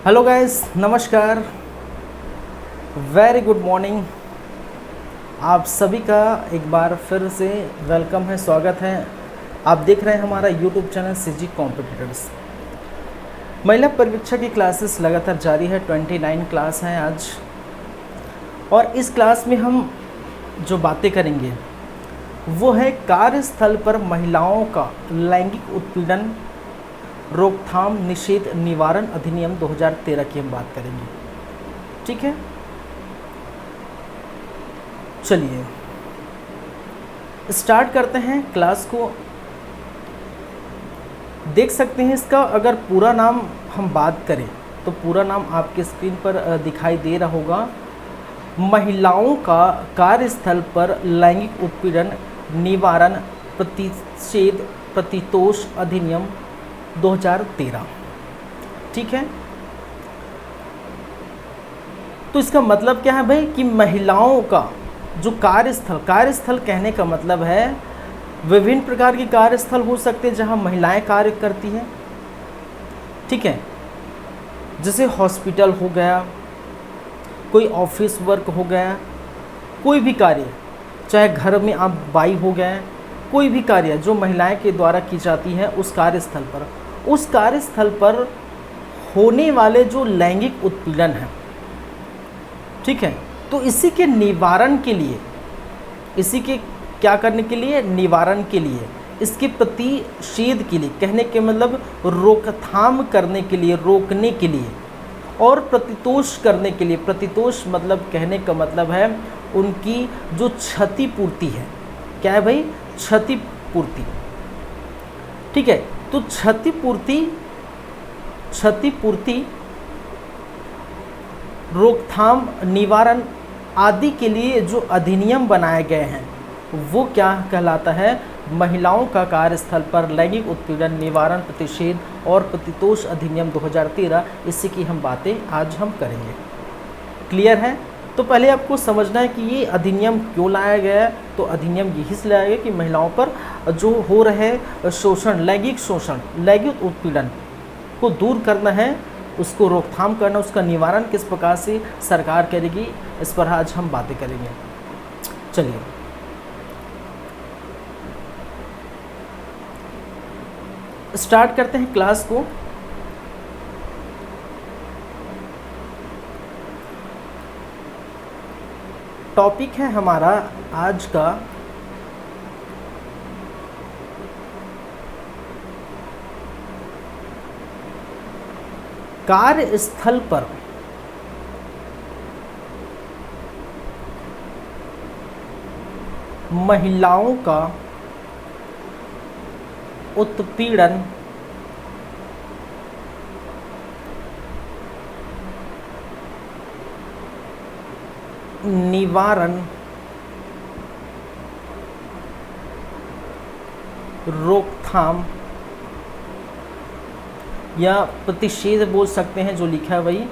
Hello guys, नमस्कार, very good morning. आप सभी का एक बार फिर से वेलकम है, स्वागत है। आप देख रहे हैं हमारा यूट्यूब चैनल सीजी कॉम्पिटिटर्स। महिला परीक्षा की क्लासेस लगातार जारी है। 29 क्लास हैं आज, और इस क्लास में हम जो बातें करेंगे वो है कार्यस्थल पर महिलाओं का लैंगिक उत्पीड़न रोकथाम निषेध निवारण अधिनियम 2013 की हम बात करेंगे। ठीक है, चलिए स्टार्ट करते हैं क्लास को। देख सकते हैं इसका अगर पूरा नाम हम बात करें तो पूरा नाम आपके स्क्रीन पर दिखाई दे रहा होगा। महिलाओं का कार्यस्थल पर लैंगिक उत्पीड़न निवारण प्रतिषेध प्रतितोष अधिनियम 2013। ठीक है, तो इसका मतलब क्या है भाई कि महिलाओं का जो कार्यस्थल कहने का मतलब है विभिन्न प्रकार के कार्यस्थल हो सकते हैं जहां महिलाएं कार्य करती हैं। ठीक है, जैसे हॉस्पिटल हो गया, कोई ऑफिस वर्क हो गया, कोई भी कार्य, चाहे घर में आप बाई हो गए, कोई भी कार्य जो महिलाएं के द्वारा की जाती है उस कार्यस्थल पर होने वाले जो लैंगिक उत्पीड़न है। ठीक है, तो इसी के निवारण के लिए, इसी के क्या करने के लिए, निवारण के लिए, इसके प्रतिषेध के लिए, कहने के मतलब रोकथाम करने के लिए, रोकने के लिए, और प्रतितोष करने के लिए। प्रतितोष मतलब कहने का मतलब है उनकी जो क्षतिपूर्ति है। क्या है भाई? क्षतिपूर्ति। ठीक है, तो क्षतिपूर्ति रोकथाम निवारण आदि के लिए जो अधिनियम बनाए गए हैं वो क्या कहलाता है? महिलाओं का कार्यस्थल पर लैंगिक उत्पीड़न निवारण प्रतिषेध और प्रतितोष अधिनियम 2013। इसी की हम बातें आज हम करेंगे। क्लियर है? तो पहले आपको समझना है कि ये अधिनियम क्यों लाया गया है। तो अधिनियम यही से लाया गया कि महिलाओं पर जो हो रहे शोषण, लैंगिक उत्पीड़न को दूर करना है, उसको रोकथाम करना, उसका निवारण किस प्रकार से सरकार करेगी, इस पर आज हम बातें करेंगे। चलिए स्टार्ट करते हैं क्लास को। टॉपिक है हमारा आज का कार्यस्थल पर महिलाओं का उत्पीड़न निवारण रोकथाम या प्रतिषेध बोल सकते हैं, जो लिखा है वही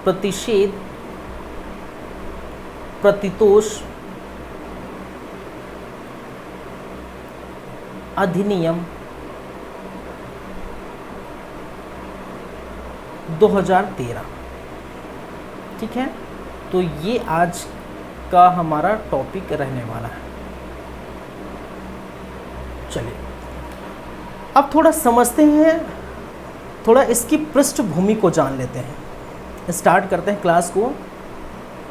प्रतिषेध प्रतितोष अधिनियम 2013। ठीक है, तो ये आज का हमारा टॉपिक रहने वाला है। चलिए अब थोड़ा समझते हैं, थोड़ा इसकी पृष्ठभूमि को जान लेते हैं। स्टार्ट करते हैं क्लास को,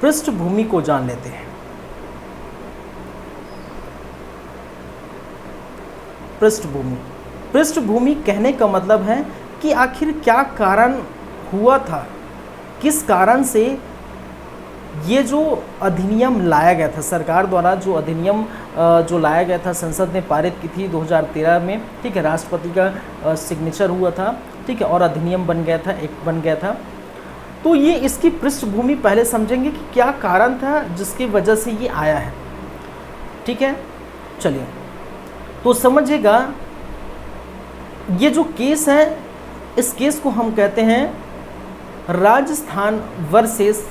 पृष्ठभूमि को जान लेते हैं। पृष्ठभूमि कहने का मतलब है कि आखिर क्या कारण हुआ था, किस कारण से ये जो अधिनियम लाया गया था, सरकार द्वारा जो अधिनियम जो लाया गया था, संसद ने पारित की थी 2013 में। ठीक है, राष्ट्रपति का सिग्नेचर हुआ था। ठीक है, और अधिनियम बन गया था, एक बन गया था। तो ये इसकी पृष्ठभूमि पहले समझेंगे कि क्या कारण था जिसकी वजह से ये आया है। ठीक है, चलिए तो समझिएगा, ये जो केस है इस केस को हम कहते हैं राजस्थान वर्सेस।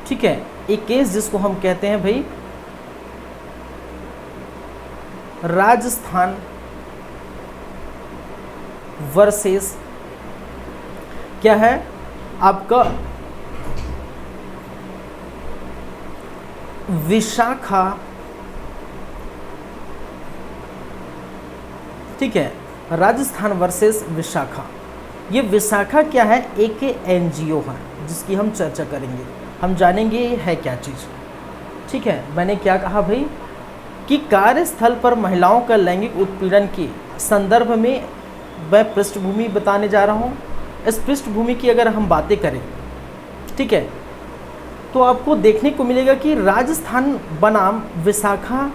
ठीक है, एक केस जिसको हम कहते हैं भाई राजस्थान वर्सेस क्या है आपका विशाखा, ठीक है, राजस्थान वर्सेस विशाखा। ये विशाखा क्या है, एक एनजीओ है जिसकी हम चर्चा करेंगे, हम जानेंगे ये है क्या चीज़। ठीक है, मैंने क्या कहा भाई कि कार्यस्थल पर महिलाओं का लैंगिक उत्पीड़न के संदर्भ में मैं पृष्ठभूमि बताने जा रहा हूँ। इस पृष्ठभूमि की अगर हम बातें करें, ठीक है, तो आपको देखने को मिलेगा कि राजस्थान बनाम विशाखा,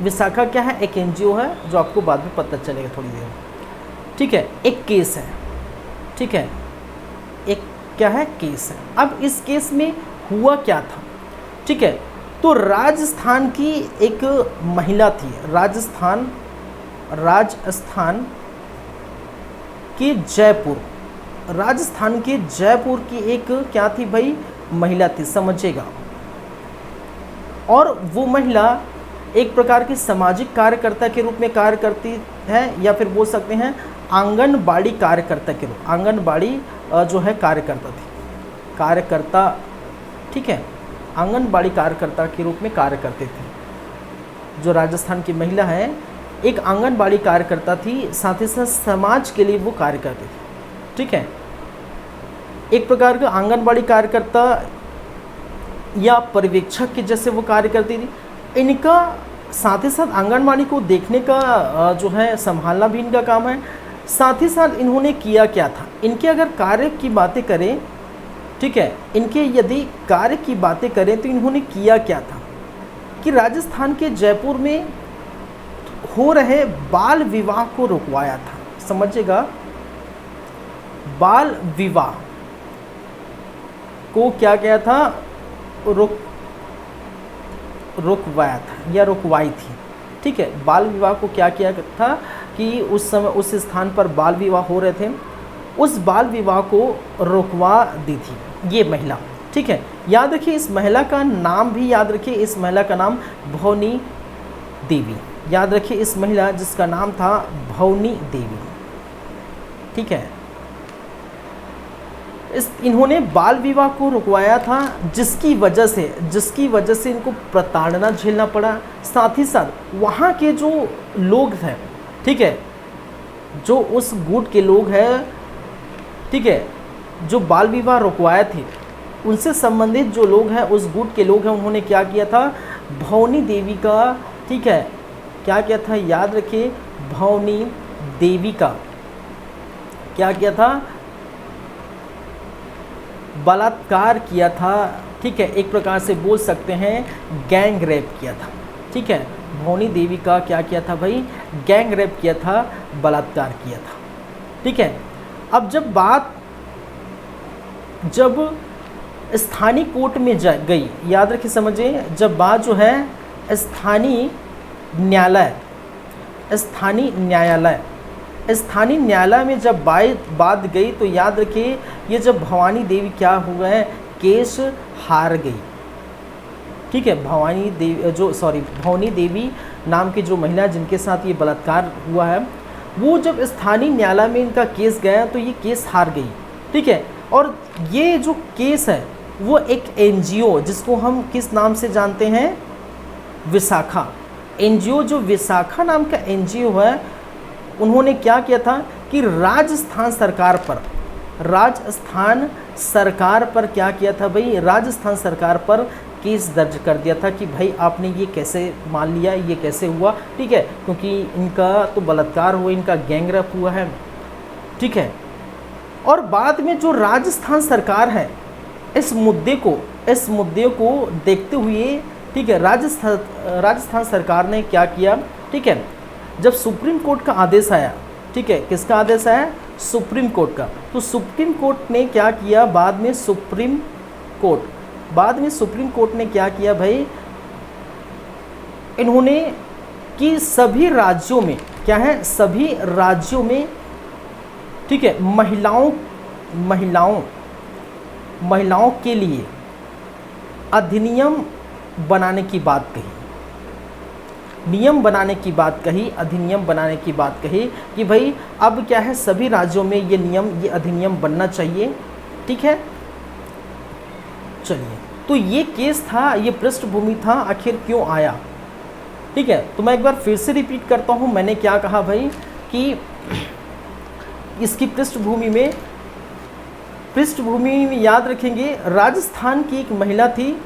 विशाखा क्या है, एक एनजीओ है जो आपको बाद में पता चलेगा थोड़ी देर में। ठीक है, एक केस है, ठीक है, एक क्या है, केस है। अब इस केस में हुआ क्या था, ठीक है, तो राजस्थान की एक महिला थी, राजस्थान के जयपुर, राजस्थान के जयपुर की एक क्या थी भाई, महिला थी, समझिएगा। और वो महिला एक प्रकार की सामाजिक कार्यकर्ता के रूप में कार्य करती है, या फिर बोल सकते हैं आंगनबाड़ी कार्यकर्ता के रूप, आंगनबाड़ी जो है कार्यकर्ता थी, कार्यकर्ता, ठीक है, आंगनबाड़ी कार्यकर्ता के रूप में कार्य करते थे। जो राजस्थान की महिला है एक आंगनबाड़ी कार्यकर्ता थी, साथ ही साथ समाज के लिए वो कार्य करते थे। ठीक है, एक प्रकार का आंगनबाड़ी कार्यकर्ता या पर्यवेक्षक के जैसे वो कार्य करती थी। इनका साथ ही साथ आंगनबाड़ी को देखने का जो है संभालना भी इनका काम है। साथ ही साथ इन्होंने किया क्या था, इनके अगर कार्य की बातें करें, ठीक है, इनके यदि कार्य की बातें करें तो इन्होंने किया क्या था कि राजस्थान के जयपुर में हो रहे बाल विवाह को रुकवाया था। समझिएगा, बाल विवाह को क्या किया था, रुकवाया था या रुकवाई थी। ठीक है, बाल विवाह को क्या किया था कि उस समय उस स्थान पर बाल विवाह हो रहे थे, उस बाल विवाह को रुकवा दी थी ये महिला। ठीक है, याद रखिए इस महिला का नाम भी याद रखिए, इस महिला का नाम भवानी देवी, याद रखिए इस महिला जिसका नाम था भवानी देवी। ठीक है, इन्होंने बाल विवाह को रुकवाया था, जिसकी वजह से इनको प्रताड़ना झेलना पड़ा। साथ ही साथ वहाँ के जो लोग हैं, ठीक है, जो उस गुट के लोग हैं, ठीक है, जो बाल विवाह रुकवाए थे, उनसे संबंधित जो लोग हैं, उस गुट के लोग हैं, उन्होंने क्या किया था, भवानी देवी का, ठीक है, क्या किया था, याद रखिए, भवानी देवी का क्या किया था, बलात्कार किया था। ठीक है, एक प्रकार से बोल सकते हैं गैंग रेप किया था। ठीक है, भवानी देवी का क्या किया था भाई, गैंग रेप किया था, बलात्कार किया था। ठीक है, अब जब स्थानीय कोर्ट में गई, याद रखिए, समझिए, जब बात जो है स्थानीय न्यायालय में जब बात गई, तो याद रखिए ये जब भवानी देवी क्या हुआ है, केस हार गई। ठीक है, भवानी देवी नाम की जो महिला जिनके साथ ये बलात्कार हुआ है, वो जब स्थानीय न्यायालय में इनका केस गया तो ये केस हार गई। ठीक है, और ये जो केस है वो एक एनजीओ, जिसको हम किस नाम से जानते हैं, विशाखा एनजीओ, जो विशाखा नाम का एनजीओ है, उन्होंने क्या किया था कि राजस्थान सरकार पर क्या किया था भाई, राजस्थान सरकार पर केस दर्ज कर दिया था कि भाई आपने ये कैसे मान लिया, ये कैसे हुआ। ठीक है, क्योंकि इनका तो बलात्कार हुआ, इनका गैंगरेप हुआ है। ठीक है, और बाद में जो राजस्थान सरकार है, इस मुद्दे को देखते हुए, ठीक है, राजस्थान सरकार ने क्या किया, ठीक है, जब सुप्रीम कोर्ट का आदेश आया, ठीक है, किसका आदेश आया, सुप्रीम कोर्ट का, तो सुप्रीम कोर्ट ने क्या किया, बाद में सुप्रीम कोर्ट ने क्या किया भाई, इन्होंने कि सभी राज्यों में क्या है, सभी राज्यों में, ठीक है, महिलाओं के लिए अधिनियम बनाने की बात कही। नियम बनाने की बात कही, अधिनियम बनाने की बात कही कि भाई अब क्या है, सभी राज्यों में ये नियम, ये अधिनियम बनना चाहिए। ठीक है, चलिए, तो ये केस था, ये पृष्ठभूमि था, आखिर क्यों आया। ठीक है, तो मैं एक बार फिर से रिपीट करता हूँ, मैंने क्या कहा भाई कि इसकी पृष्ठभूमि में याद रखेंगे, राजस्थान की एक महिला थी।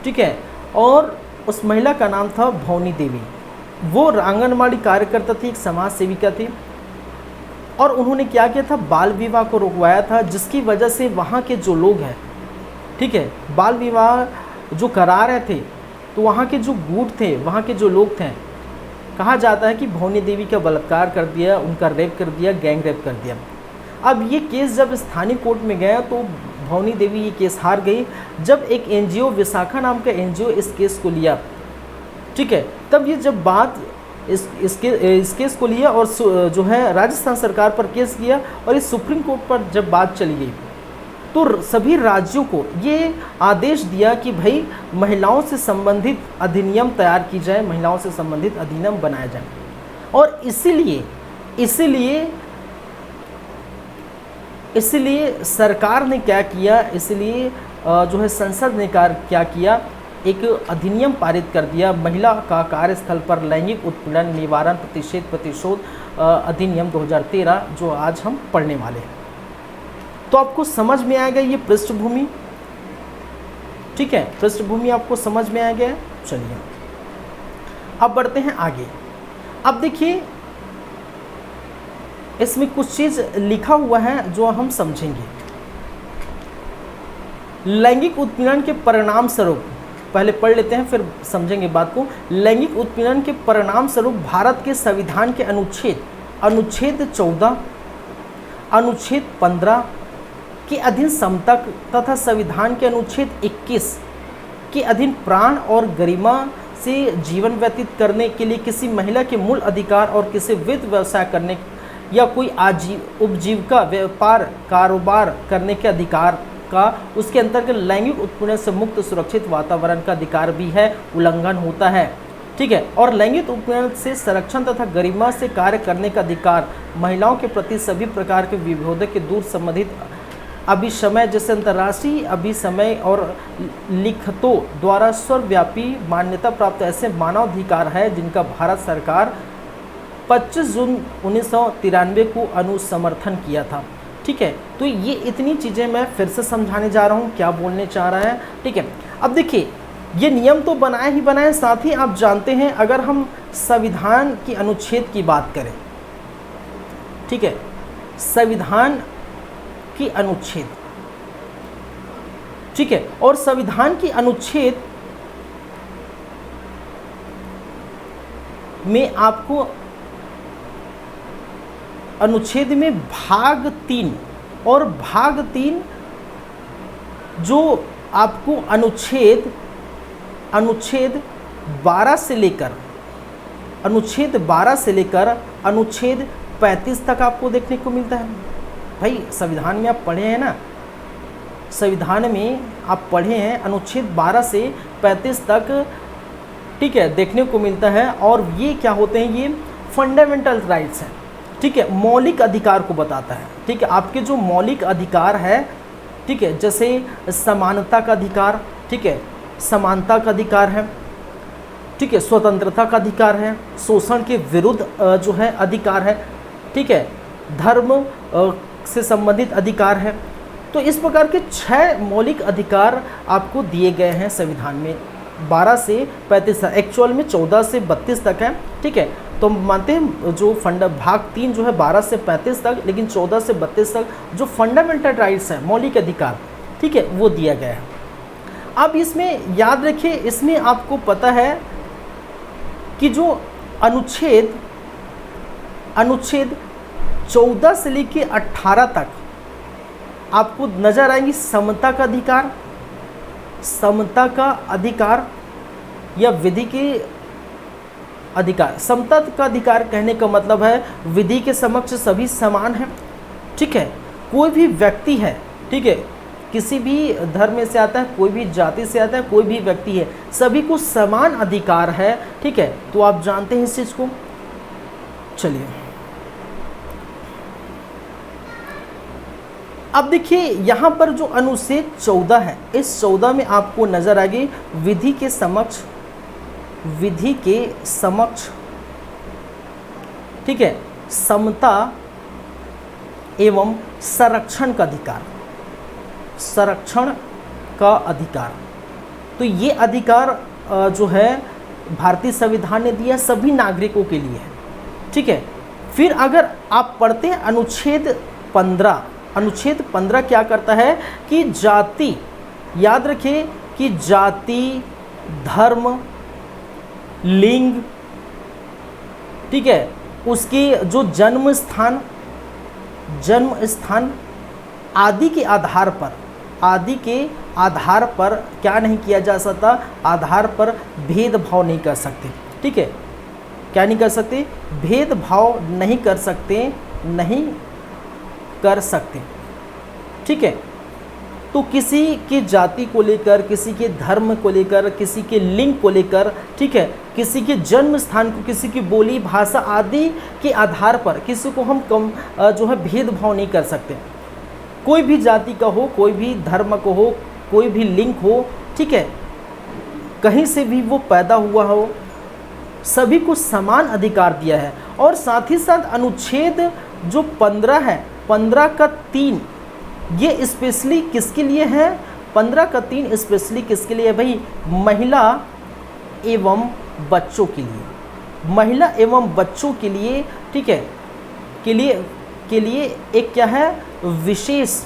ठीक है, और उस महिला का नाम था भवानी देवी। वो आंगनबाड़ी कार्यकर्ता थी, एक समाज सेविका थी, और उन्होंने क्या किया था, बाल विवाह को रुकवाया था, जिसकी वजह से वहाँ के जो लोग हैं, ठीक है, बाल विवाह जो करा रहे थे, तो वहाँ के जो गुट थे, वहाँ के जो लोग थे, कहा जाता है कि भवानी देवी का बलात्कार कर दिया, उनका रेप कर दिया, गैंग रेप कर दिया। अब ये केस जब स्थानीय कोर्ट में गया तो भवानी देवी ये केस हार गई। जब एक एनजीओ, विशाखा नाम का एनजीओ इस केस को लिया, ठीक है, तब ये जब बात इस केस को लिया और जो है राजस्थान सरकार पर केस किया, और इस सुप्रीम कोर्ट पर जब बात चली गई तो सभी राज्यों को ये आदेश दिया कि भाई महिलाओं से संबंधित अधिनियम तैयार की जाए, महिलाओं से संबंधित अधिनियम बनाया जाए। और इसीलिए सरकार ने क्या किया, इसलिए जो है संसद ने क्या किया, एक अधिनियम पारित कर दिया, महिला का कार्यस्थल पर लैंगिक उत्पीड़न निवारण प्रतिशोध अधिनियम 2013, जो आज हम पढ़ने वाले हैं। तो आपको समझ में आएगा ये पृष्ठभूमि। ठीक है, पृष्ठभूमि आपको समझ में आ गया। चलिए अब बढ़ते हैं आगे। अब देखिए इसमें कुछ चीज़ लिखा हुआ है जो हम समझेंगे। लैंगिक उत्पीड़न के परिणाम स्वरूप, पहले पढ़ लेते हैं फिर समझेंगे बात को। लैंगिक उत्पीड़न के परिणाम स्वरूप भारत के संविधान के अनुच्छेद 14, अनुच्छेद 15 के अधीन समता तथा संविधान के अनुच्छेद 21 के अधीन प्राण और गरिमा से जीवन व्यतीत करने के लिए किसी महिला के मूल अधिकार और किसी वित्त व्यवसाय करने या कोई उपजीविका व्यापार कारोबार करने के अधिकार का, उसके अंतर्गत लैंगिक उत्पीड़न से मुक्त सुरक्षित वातावरण का अधिकार भी है, उल्लंघन होता है। ठीक है, और लैंगिक उत्पीड़न से संरक्षण तथा गरिमा से कार्य करने का अधिकार, महिलाओं के प्रति सभी प्रकार के विभेदों के दूर संबंधित अभिसमय, जैसे अंतर्राष्ट्रीय अभिसमय और लिखतों द्वारा सर्वव्यापी मान्यता प्राप्त ऐसे मानवाधिकार है जिनका भारत सरकार 25 जून 1993 को अनुसमर्थन किया था। ठीक है, तो ये इतनी चीज़ें मैं फिर से समझाने जा रहा हूँ, क्या बोलने चाह रहा है। ठीक है, अब देखिए ये नियम तो बनाए ही बनाए, साथ ही आप जानते हैं अगर हम संविधान की अनुच्छेद की बात करें, ठीक है, संविधान की अनुच्छेद, ठीक है, और संविधान की अनुच्छेद में आपको अनुच्छेद में भाग 3 और भाग 3 जो आपको अनुच्छेद 12 से लेकर अनुच्छेद 35 तक आपको देखने को मिलता है। भाई संविधान में आप पढ़े हैं ना, संविधान में आप पढ़े हैं अनुच्छेद 12 से 35 तक, ठीक है, देखने को मिलता है। और ये क्या होते हैं, ये फंडामेंटल राइट्स हैं। ठीक है, मौलिक अधिकार को बताता है। ठीक है, आपके जो मौलिक अधिकार है, ठीक है, जैसे समानता का अधिकार, ठीक है, समानता का अधिकार है, ठीक है, स्वतंत्रता का अधिकार है, शोषण के विरुद्ध जो है अधिकार है, ठीक है, धर्म से संबंधित अधिकार है। तो इस प्रकार के 6 मौलिक अधिकार आपको दिए गए हैं संविधान में, 12 से 35 तक, एक्चुअल में 14 से 32 तक है। ठीक है, तो मानते हैं जो भाग 3 जो है 12 से 35 तक, लेकिन 14 से 32 तक जो फंडामेंटल राइट्स हैं, मौलिक अधिकार, ठीक है, वो दिया गया है। अब इसमें याद रखिए, इसमें आपको पता है कि जो अनुच्छेद 14 से लेकर 18 तक आपको नजर आएंगी समता का अधिकार या विधि के अधिकार। समता का अधिकार कहने का मतलब है विधि के समक्ष सभी समान हैं। ठीक है, कोई भी व्यक्ति है, ठीक है, किसी भी धर्म में से आता है, कोई भी जाति से आता है, कोई भी व्यक्ति है, सभी को समान अधिकार है। ठीक है, तो आप जानते हैं इस चीज़ को। चलिए अब देखिए यहाँ पर जो अनुच्छेद 14 है, इस 14 में आपको नजर आ गई विधि के समक्ष, ठीक है, समता एवं संरक्षण का अधिकार, संरक्षण का अधिकार। तो ये अधिकार जो है भारतीय संविधान ने दिया सभी नागरिकों के लिए है। ठीक है, फिर अगर आप पढ़ते हैं अनुच्छेद 15, अनुच्छेद 15 क्या करता है कि जाति, याद रखिए कि जाति, धर्म, लिंग, ठीक है, उसकी जो जन्म स्थान आदि के आधार पर क्या नहीं किया जा सकता, आधार पर भेदभाव नहीं कर सकते। ठीक है, क्या नहीं कर सकते, भेदभाव नहीं कर सकते। ठीक है, तो किसी की जाति को लेकर, किसी के धर्म को लेकर, किसी के लिंग को लेकर, ठीक है, किसी के जन्म स्थान को, किसी की बोली भाषा आदि के आधार पर किसी को हम जो है भेदभाव नहीं कर सकते। कोई भी जाति का हो, कोई भी धर्म को हो, कोई भी लिंग हो, ठीक है, कहीं से भी वो पैदा हुआ हो, सभी को समान अधिकार दिया है। और साथ ही साथ अनुच्छेद जो 15 है, 15 का 3 ये स्पेशली किसके लिए है, 15 का 3 स्पेशली किसके लिए है भाई, महिला एवं बच्चों के लिए, महिला एवं बच्चों के लिए। ठीक है, के लिए एक क्या है, विशेष,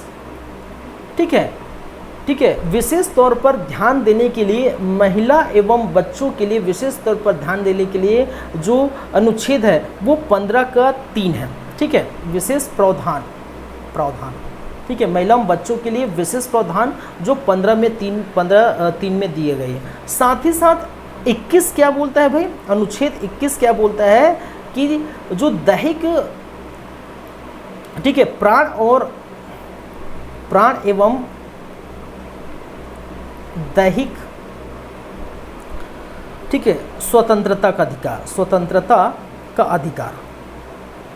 ठीक है, विशेष तौर पर ध्यान देने के लिए, महिला एवं बच्चों के लिए विशेष तौर पर ध्यान देने के लिए जो अनुच्छेद है वो 15 का 3 है। ठीक है, विशेष प्रावधान, ठीक है, महिला एवं बच्चों के लिए विशेष प्रावधान जो 15 में 3 में दिए गए हैं। साथ ही साथ 21 क्या बोलता है भाई, अनुच्छेद 21 क्या बोलता है कि जो दैहिक, ठीक है, प्राण एवं दैहिक, ठीक है, स्वतंत्रता का अधिकार,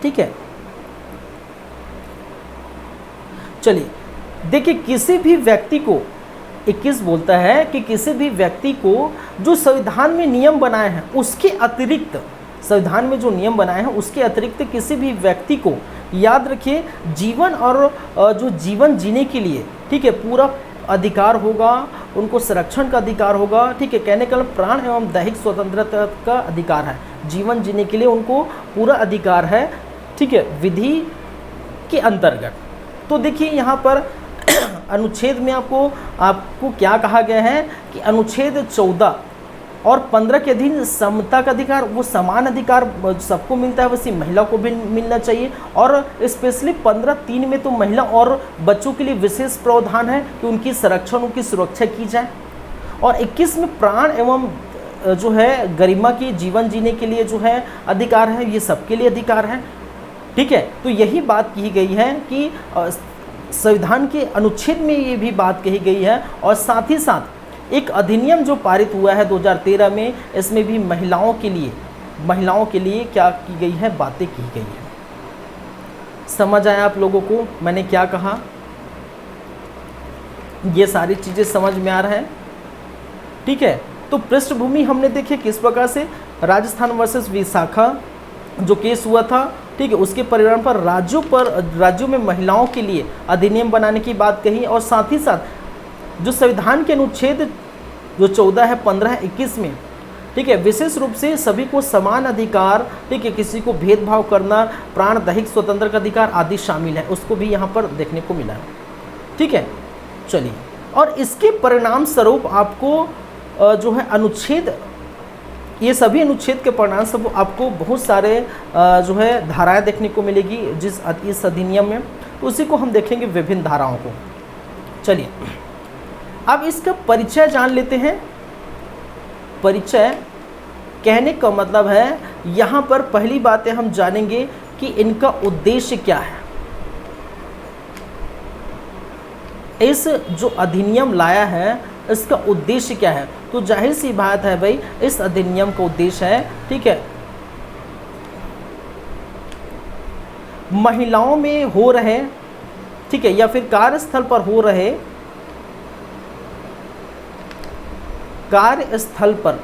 ठीक है। चलिए देखिए, किसी भी व्यक्ति को 21 बोलता है कि किसी भी व्यक्ति को जो संविधान में नियम बनाए हैं उसके अतिरिक्त, संविधान में जो नियम बनाए हैं उसके अतिरिक्त किसी भी व्यक्ति को, याद रखिए, जीवन और जो जीवन जीने के लिए, ठीक है, पूरा अधिकार होगा, उनको संरक्षण का अधिकार होगा। ठीक है, कहने का प्राण एवं दैहिक स्वतंत्रता का अधिकार है, जीवन जीने के लिए उनको पूरा अधिकार है। ठीक है, विधि के अंतर्गत। तो देखिए यहाँ पर अनुच्छेद में आपको क्या कहा गया है कि अनुच्छेद 14 और 15 के अधीन समता का अधिकार, वो समान अधिकार सबको मिलता है, वैसे महिला को भी मिलना चाहिए। और स्पेशली 15(3) में तो महिला और बच्चों के लिए विशेष प्रावधान है कि उनकी संरक्षण, उनकी सुरक्षा की जाए। और 21 में प्राण एवं जो है गरिमा की जीवन जीने के लिए जो है अधिकार है, ये सबके लिए अधिकार है। ठीक है, तो यही बात की गई है कि संविधान के अनुच्छेद में ये भी बात कही गई है। और साथ ही साथ एक अधिनियम जो पारित हुआ है 2013 में, इसमें भी महिलाओं के लिए क्या की गई है, बातें की गई है। समझ आया आप लोगों को मैंने क्या कहा, ये सारी चीज़ें समझ में आ रहा है। ठीक है, तो पृष्ठभूमि हमने देखी किस प्रकार से, राजस्थान वर्सेस विशाखा जो केस हुआ था, ठीक है, उसके परिणाम पर राज्यों में महिलाओं के लिए अधिनियम बनाने की बात कही। और साथ ही साथ जो संविधान के अनुच्छेद जो 14 है, 15 है, 21 में, ठीक है, विशेष रूप से सभी को समान अधिकार, ठीक है, किसी को भेदभाव करना, प्राण दैहिक स्वतंत्र का अधिकार आदि शामिल है, उसको भी यहाँ पर देखने को मिला है। ठीक है, चलिए, और इसके परिणाम स्वरूप आपको जो है अनुच्छेद, ये सभी अनुच्छेद के परिणाम सब आपको बहुत सारे जो है धाराएं देखने को मिलेगी इस अधिनियम में, तो उसी को हम देखेंगे विभिन्न धाराओं को। चलिए अब इसका परिचय जान लेते हैं। परिचय कहने का मतलब है, यहाँ पर पहली बातें हम जानेंगे कि इनका उद्देश्य क्या है। इस जो अधिनियम लाया है इसका उद्देश्य क्या है? तो जाहिर सी बात है भाई, इस अधिनियम का उद्देश्य है, ठीक है, महिलाओं में हो रहे, ठीक है, या फिर कार्यस्थल पर हो रहे, कार्यस्थल पर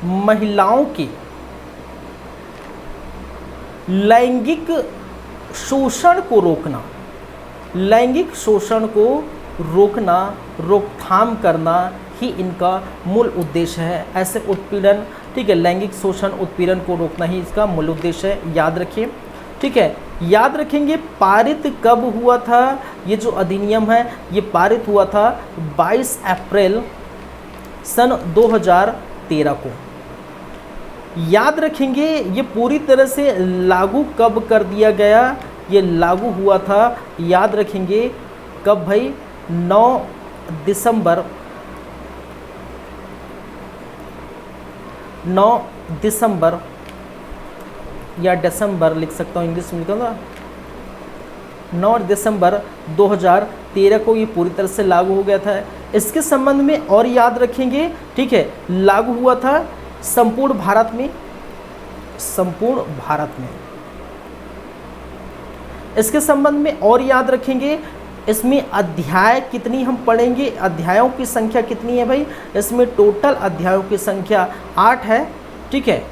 महिलाओं के लैंगिक शोषण को रोकना, लैंगिक शोषण को रोकना, रोकथाम करना ही इनका मूल उद्देश्य है। ऐसे उत्पीड़न, ठीक है, लैंगिक शोषण उत्पीड़न को रोकना ही इसका मूल उद्देश्य है, याद रखिए, ठीक है। याद रखेंगे पारित कब हुआ था? ये जो अधिनियम है ये पारित हुआ था 22 अप्रैल सन 2013 को। याद रखेंगे ये पूरी तरह से लागू कब कर दिया गया? ये लागू हुआ था, याद रखेंगे कब भाई? 9 दिसंबर 9 दिसंबर या दिसंबर लिख सकता हूँ, इंग्लिश में लिखा था, 9 दिसंबर 2013 को ये पूरी तरह से लागू हो गया था। इसके संबंध में और याद रखेंगे, ठीक है, लागू हुआ था संपूर्ण भारत में, संपूर्ण भारत में। इसके संबंध में और याद रखेंगे, इसमें अध्याय कितनी हम पढ़ेंगे? अध्यायों की संख्या कितनी है भाई? इसमें टोटल अध्यायों की संख्या 8 है, ठीक है,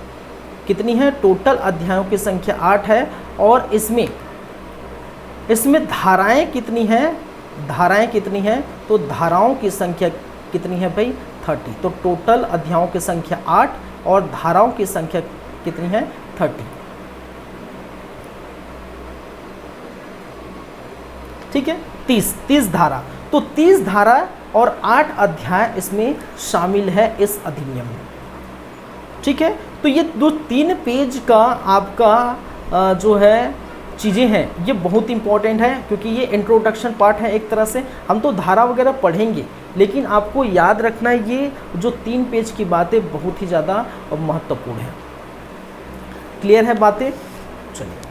कितनी है? टोटल अध्यायों की संख्या 8 है। और इसमें धाराएं कितनी हैं? धाराएं कितनी हैं? तो धाराओं की संख्या कितनी है भाई? 30। तो टोटल अध्यायों की संख्या 8 और धाराओं की संख्या कितनी है? 30, ठीक है, 30 धारा। तो 30 धारा और 8 अध्याय इसमें शामिल है इस अधिनियम में, ठीक है। तो ये 2-3 पेज का आपका जो है चीज़ें हैं ये बहुत इंपॉर्टेंट है, क्योंकि ये इंट्रोडक्शन पार्ट है एक तरह से। हम तो धारा वगैरह पढ़ेंगे, लेकिन आपको याद रखना है ये जो 3 पेज की बातें बहुत ही ज़्यादा महत्वपूर्ण है। क्लियर है बातें? चलिए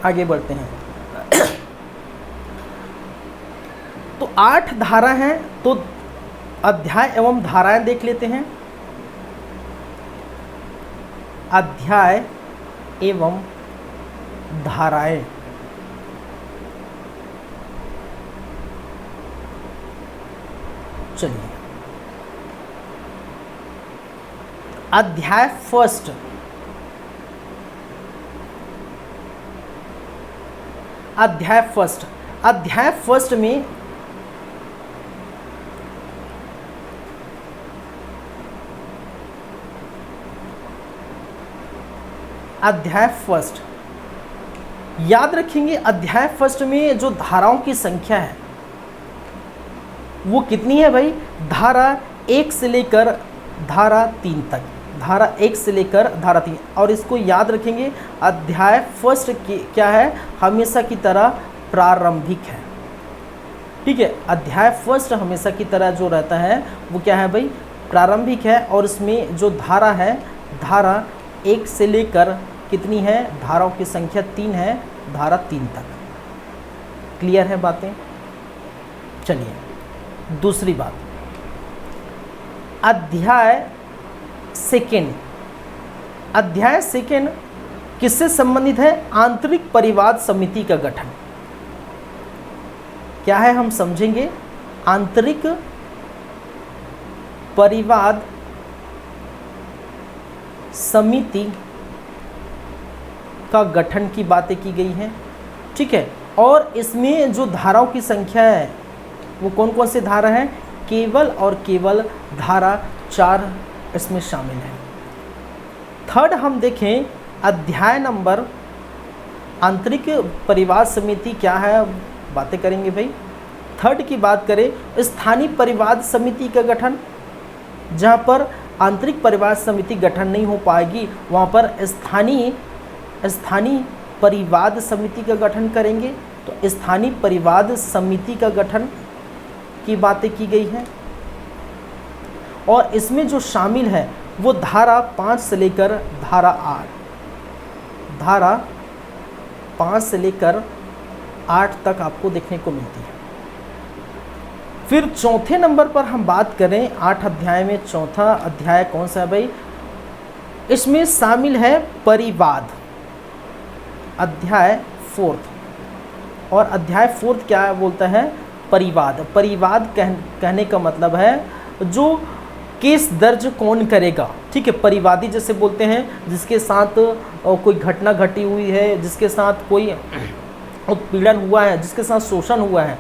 आगे बढ़ते हैं। तो 8 धारा हैं, तो अध्याय एवं धाराएं देख लेते हैं। अध्याय एवं धाराएं, चलिए अध्याय फर्स्ट, अध्याय फर्स्ट में अध्याय फर्स्ट याद रखेंगे, अध्याय फर्स्ट में जो धाराओं की संख्या है वो कितनी है भाई? धारा 1 से लेकर धारा 3 तक, धारा 1 से लेकर धारा 3। और इसको याद रखेंगे, अध्याय फर्स्ट क्या है? हमेशा की तरह प्रारंभिक है, ठीक है। अध्याय फर्स्ट हमेशा की तरह जो रहता है वो क्या है भाई? प्रारंभिक है। और इसमें जो धारा है, धारा 1 से लेकर कितनी है? धाराओं की संख्या 3 है, धारा 3 तक। क्लियर है बातें? चलिए दूसरी बात, अध्याय सेकेंड। अध्याय सेकेंड किससे संबंधित है? आंतरिक परिवाद समिति का गठन। क्या है हम समझेंगे। आंतरिक परिवाद समिति का गठन की बातें की गई हैं, ठीक है। और इसमें जो धाराओं की संख्या है वो कौन कौन से धारा हैं? केवल और केवल धारा 4 इसमें शामिल है। थर्ड हम देखें, अध्याय नंबर आंतरिक परिवाद समिति क्या है, बातें करेंगे भाई। थर्ड की बात करें, स्थानीय परिवाद समिति का गठन। जहाँ पर आंतरिक परिवाद समिति गठन नहीं हो पाएगी वहाँ पर स्थानीय परिवाद समिति का गठन करेंगे। तो स्थानीय परिवाद समिति का गठन की बातें की गई हैं। और इसमें जो शामिल है वो धारा 5 से लेकर धारा 8, धारा 5 से लेकर 8 तक आपको देखने को मिलती है। फिर चौथे नंबर पर हम बात करें 8 अध्याय में, चौथा अध्याय कौन सा है भाई? इसमें शामिल है परिवाद, अध्याय 4। और अध्याय 4 क्या बोलता है? परिवाद। परिवाद कहने का मतलब है जो केस दर्ज कौन करेगा, ठीक है। परिवादी जैसे बोलते हैं जिसके साथ कोई घटना घटी हुई है, जिसके साथ कोई उत्पीड़न हुआ है, जिसके साथ शोषण हुआ है,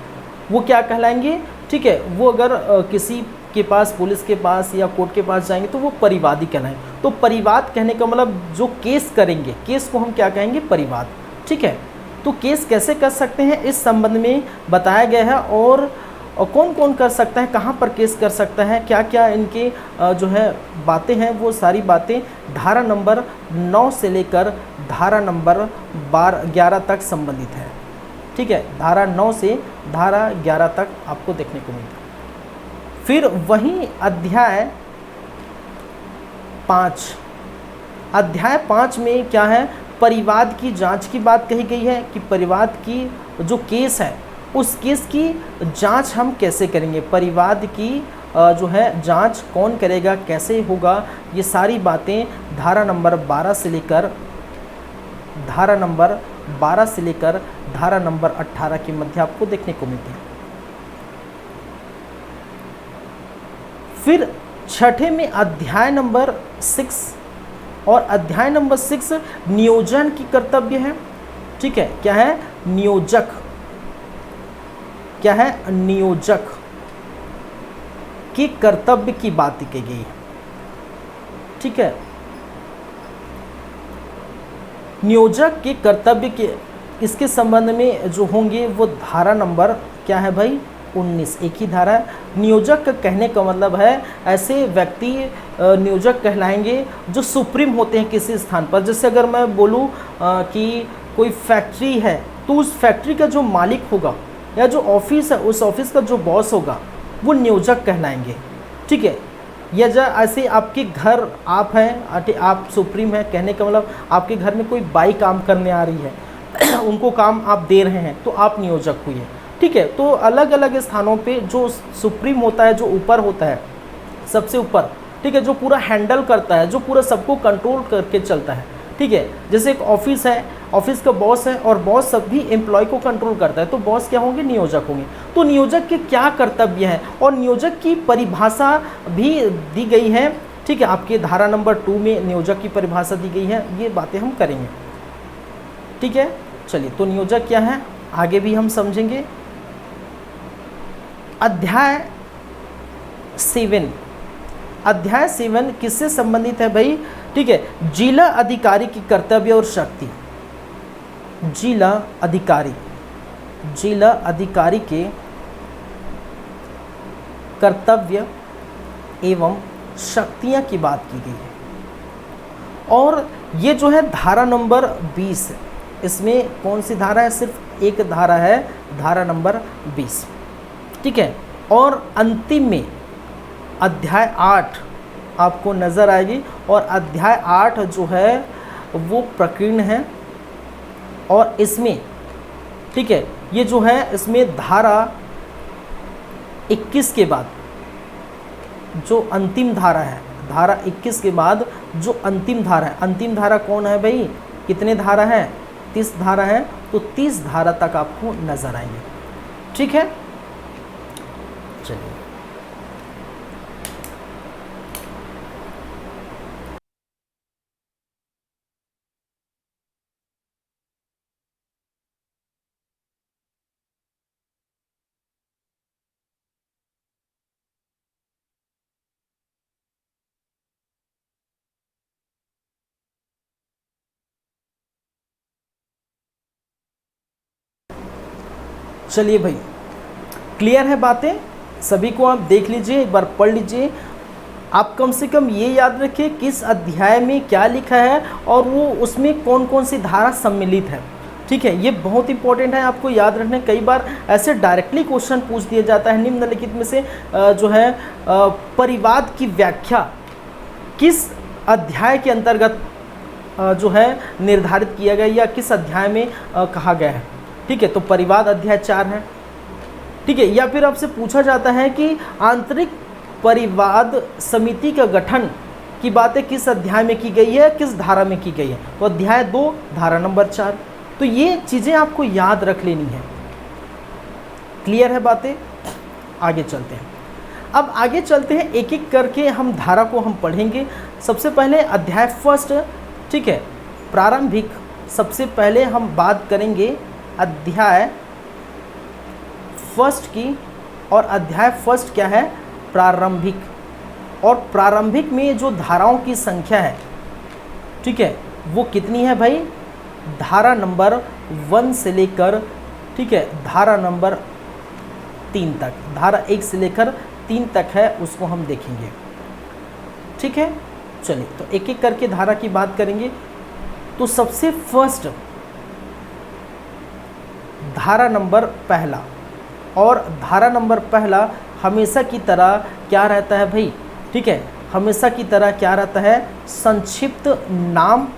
वो क्या कहलाएंगे, ठीक है। वो अगर किसी के पास, पुलिस के पास या कोर्ट के पास जाएंगे तो वो परिवादी कहलाएंगे। तो परिवाद कहने का मतलब जो केस करेंगे, केस को हम क्या कहेंगे? परिवाद, ठीक है। तो केस कैसे कर सकते हैं इस संबंध में बताया गया है, और कौन कौन कर सकता है, कहाँ पर केस कर सकता है, क्या क्या इनके जो है बातें हैं, वो सारी बातें धारा नंबर 9 से लेकर धारा नंबर 11 तक संबंधित है, ठीक है। धारा 9 से धारा 11 तक आपको देखने को मिलता है। फिर वहीं अध्याय 5, अध्याय 5 में क्या है? परिवाद की जांच की बात कही गई है कि परिवाद की जो केस है उस केस की जांच हम कैसे करेंगे, परिवाद की जो है जांच कौन करेगा, कैसे होगा, ये सारी बातें धारा नंबर 12 से लेकर धारा नंबर 18 के मध्य आपको देखने को मिलती है। फिर छठे में अध्याय नंबर 6, और अध्याय नंबर 6 नियोजन की कर्तव्य है, ठीक है। क्या है? नियोजक, क्या है? नियोजक के कर्तव्य की बात की गई है, ठीक है। नियोजक के कर्तव्य के इसके संबंध में जो होंगे वो धारा नंबर क्या है भाई? 19, एक ही धारा है। नियोजक का कहने का मतलब है ऐसे व्यक्ति नियोजक कहलाएंगे जो सुप्रीम होते हैं किसी स्थान पर। जैसे अगर मैं बोलूँ कि कोई फैक्ट्री है तो उस फैक्ट्री का जो मालिक होगा या जो ऑफिस है उस ऑफिस का जो बॉस होगा वो नियोजक कहलाएंगे, ठीक है। या जो ऐसे आपके घर आप हैं, आप सुप्रीम हैं, कहने का मतलब आपके घर में कोई बाई काम करने आ रही है उनको काम आप दे रहे हैं तो आप नियोजक हुए, ठीक है। तो अलग अलग स्थानों पे जो सुप्रीम होता है, जो ऊपर होता है, सबसे ऊपर, ठीक है, जो पूरा हैंडल करता है, जो पूरा सबको कंट्रोल करके चलता है, ठीक है। जैसे एक ऑफिस है, ऑफिस का बॉस है और बॉस सभी एम्प्लॉय को कंट्रोल करता है, तो बॉस क्या होंगे? नियोजक होंगे। तो नियोजक के क्या कर्तव्य हैं और नियोजक की परिभाषा भी दी गई है, ठीक है। आपके धारा नंबर 2 में नियोजक की परिभाषा दी गई है, ये बातें हम करेंगे, ठीक है। चलिए, तो नियोजक क्या है आगे भी हम समझेंगे। अध्याय 7, अध्याय 7 किससे संबंधित है भाई? ठीक है, जिला अधिकारी की कर्तव्य और शक्ति। जिला अधिकारी के कर्तव्य एवं शक्तियां की बात की गई है। और ये जो है धारा नंबर 20, इसमें कौन सी धारा है? सिर्फ एक धारा है, धारा नंबर 20, ठीक है। और अंतिम में अध्याय 8 आपको नज़र आएगी, और अध्याय 8 जो है वो प्रकीर्ण है, और इसमें, ठीक है, ये जो है इसमें धारा 21 के बाद जो अंतिम धारा है, धारा 21 के बाद जो अंतिम धारा है, अंतिम धारा कौन है भाई? कितने धारा है? 30 धारा है, तो 30 धारा तक आपको नजर आएंगे, ठीक है। चलिए, चलिए भाई, क्लियर है बातें? सभी को आप देख लीजिए, एक बार पढ़ लीजिए। आप कम से कम ये याद रखिए किस अध्याय में क्या लिखा है और वो उसमें कौन कौन सी धारा सम्मिलित है। ठीक है, ये बहुत इंपॉर्टेंट है आपको याद रखने। कई बार ऐसे डायरेक्टली क्वेश्चन पूछ दिया जाता है निम्नलिखित में से जो है परिवाद की व्याख्या किस अध्याय के अंतर्गत जो है निर्धारित किया गया या किस अध्याय में कहा गया है। ठीक है, तो परिवाद अध्याय 4 है। ठीक है, या फिर आपसे पूछा जाता है कि आंतरिक परिवाद समिति का गठन की बातें किस अध्याय में की गई है, किस धारा में की गई है, तो अध्याय 2 धारा नंबर 4। तो ये चीज़ें आपको याद रख लेनी है। क्लियर है बातें? आगे चलते हैं। अब आगे चलते हैं, एक एक करके हम धारा को हम पढ़ेंगे। सबसे पहले अध्याय 1, ठीक है, प्रारंभिक। सबसे पहले हम बात करेंगे अध्याय 1 की, और अध्याय 1 क्या है? प्रारंभिक। और प्रारंभिक में जो धाराओं की संख्या है, ठीक है, वो कितनी है भाई? धारा नंबर 1 से लेकर, ठीक है, धारा नंबर 3 तक। धारा 1 से लेकर 3 तक है, उसको हम देखेंगे। ठीक है, चलिए तो एक एक करके धारा की बात करेंगे। तो सबसे फर्स्ट धारा नंबर 1, और धारा नंबर 1 हमेशा की तरह क्या रहता है भाई? ठीक है, हमेशा की तरह क्या रहता है? संक्षिप्त नाम,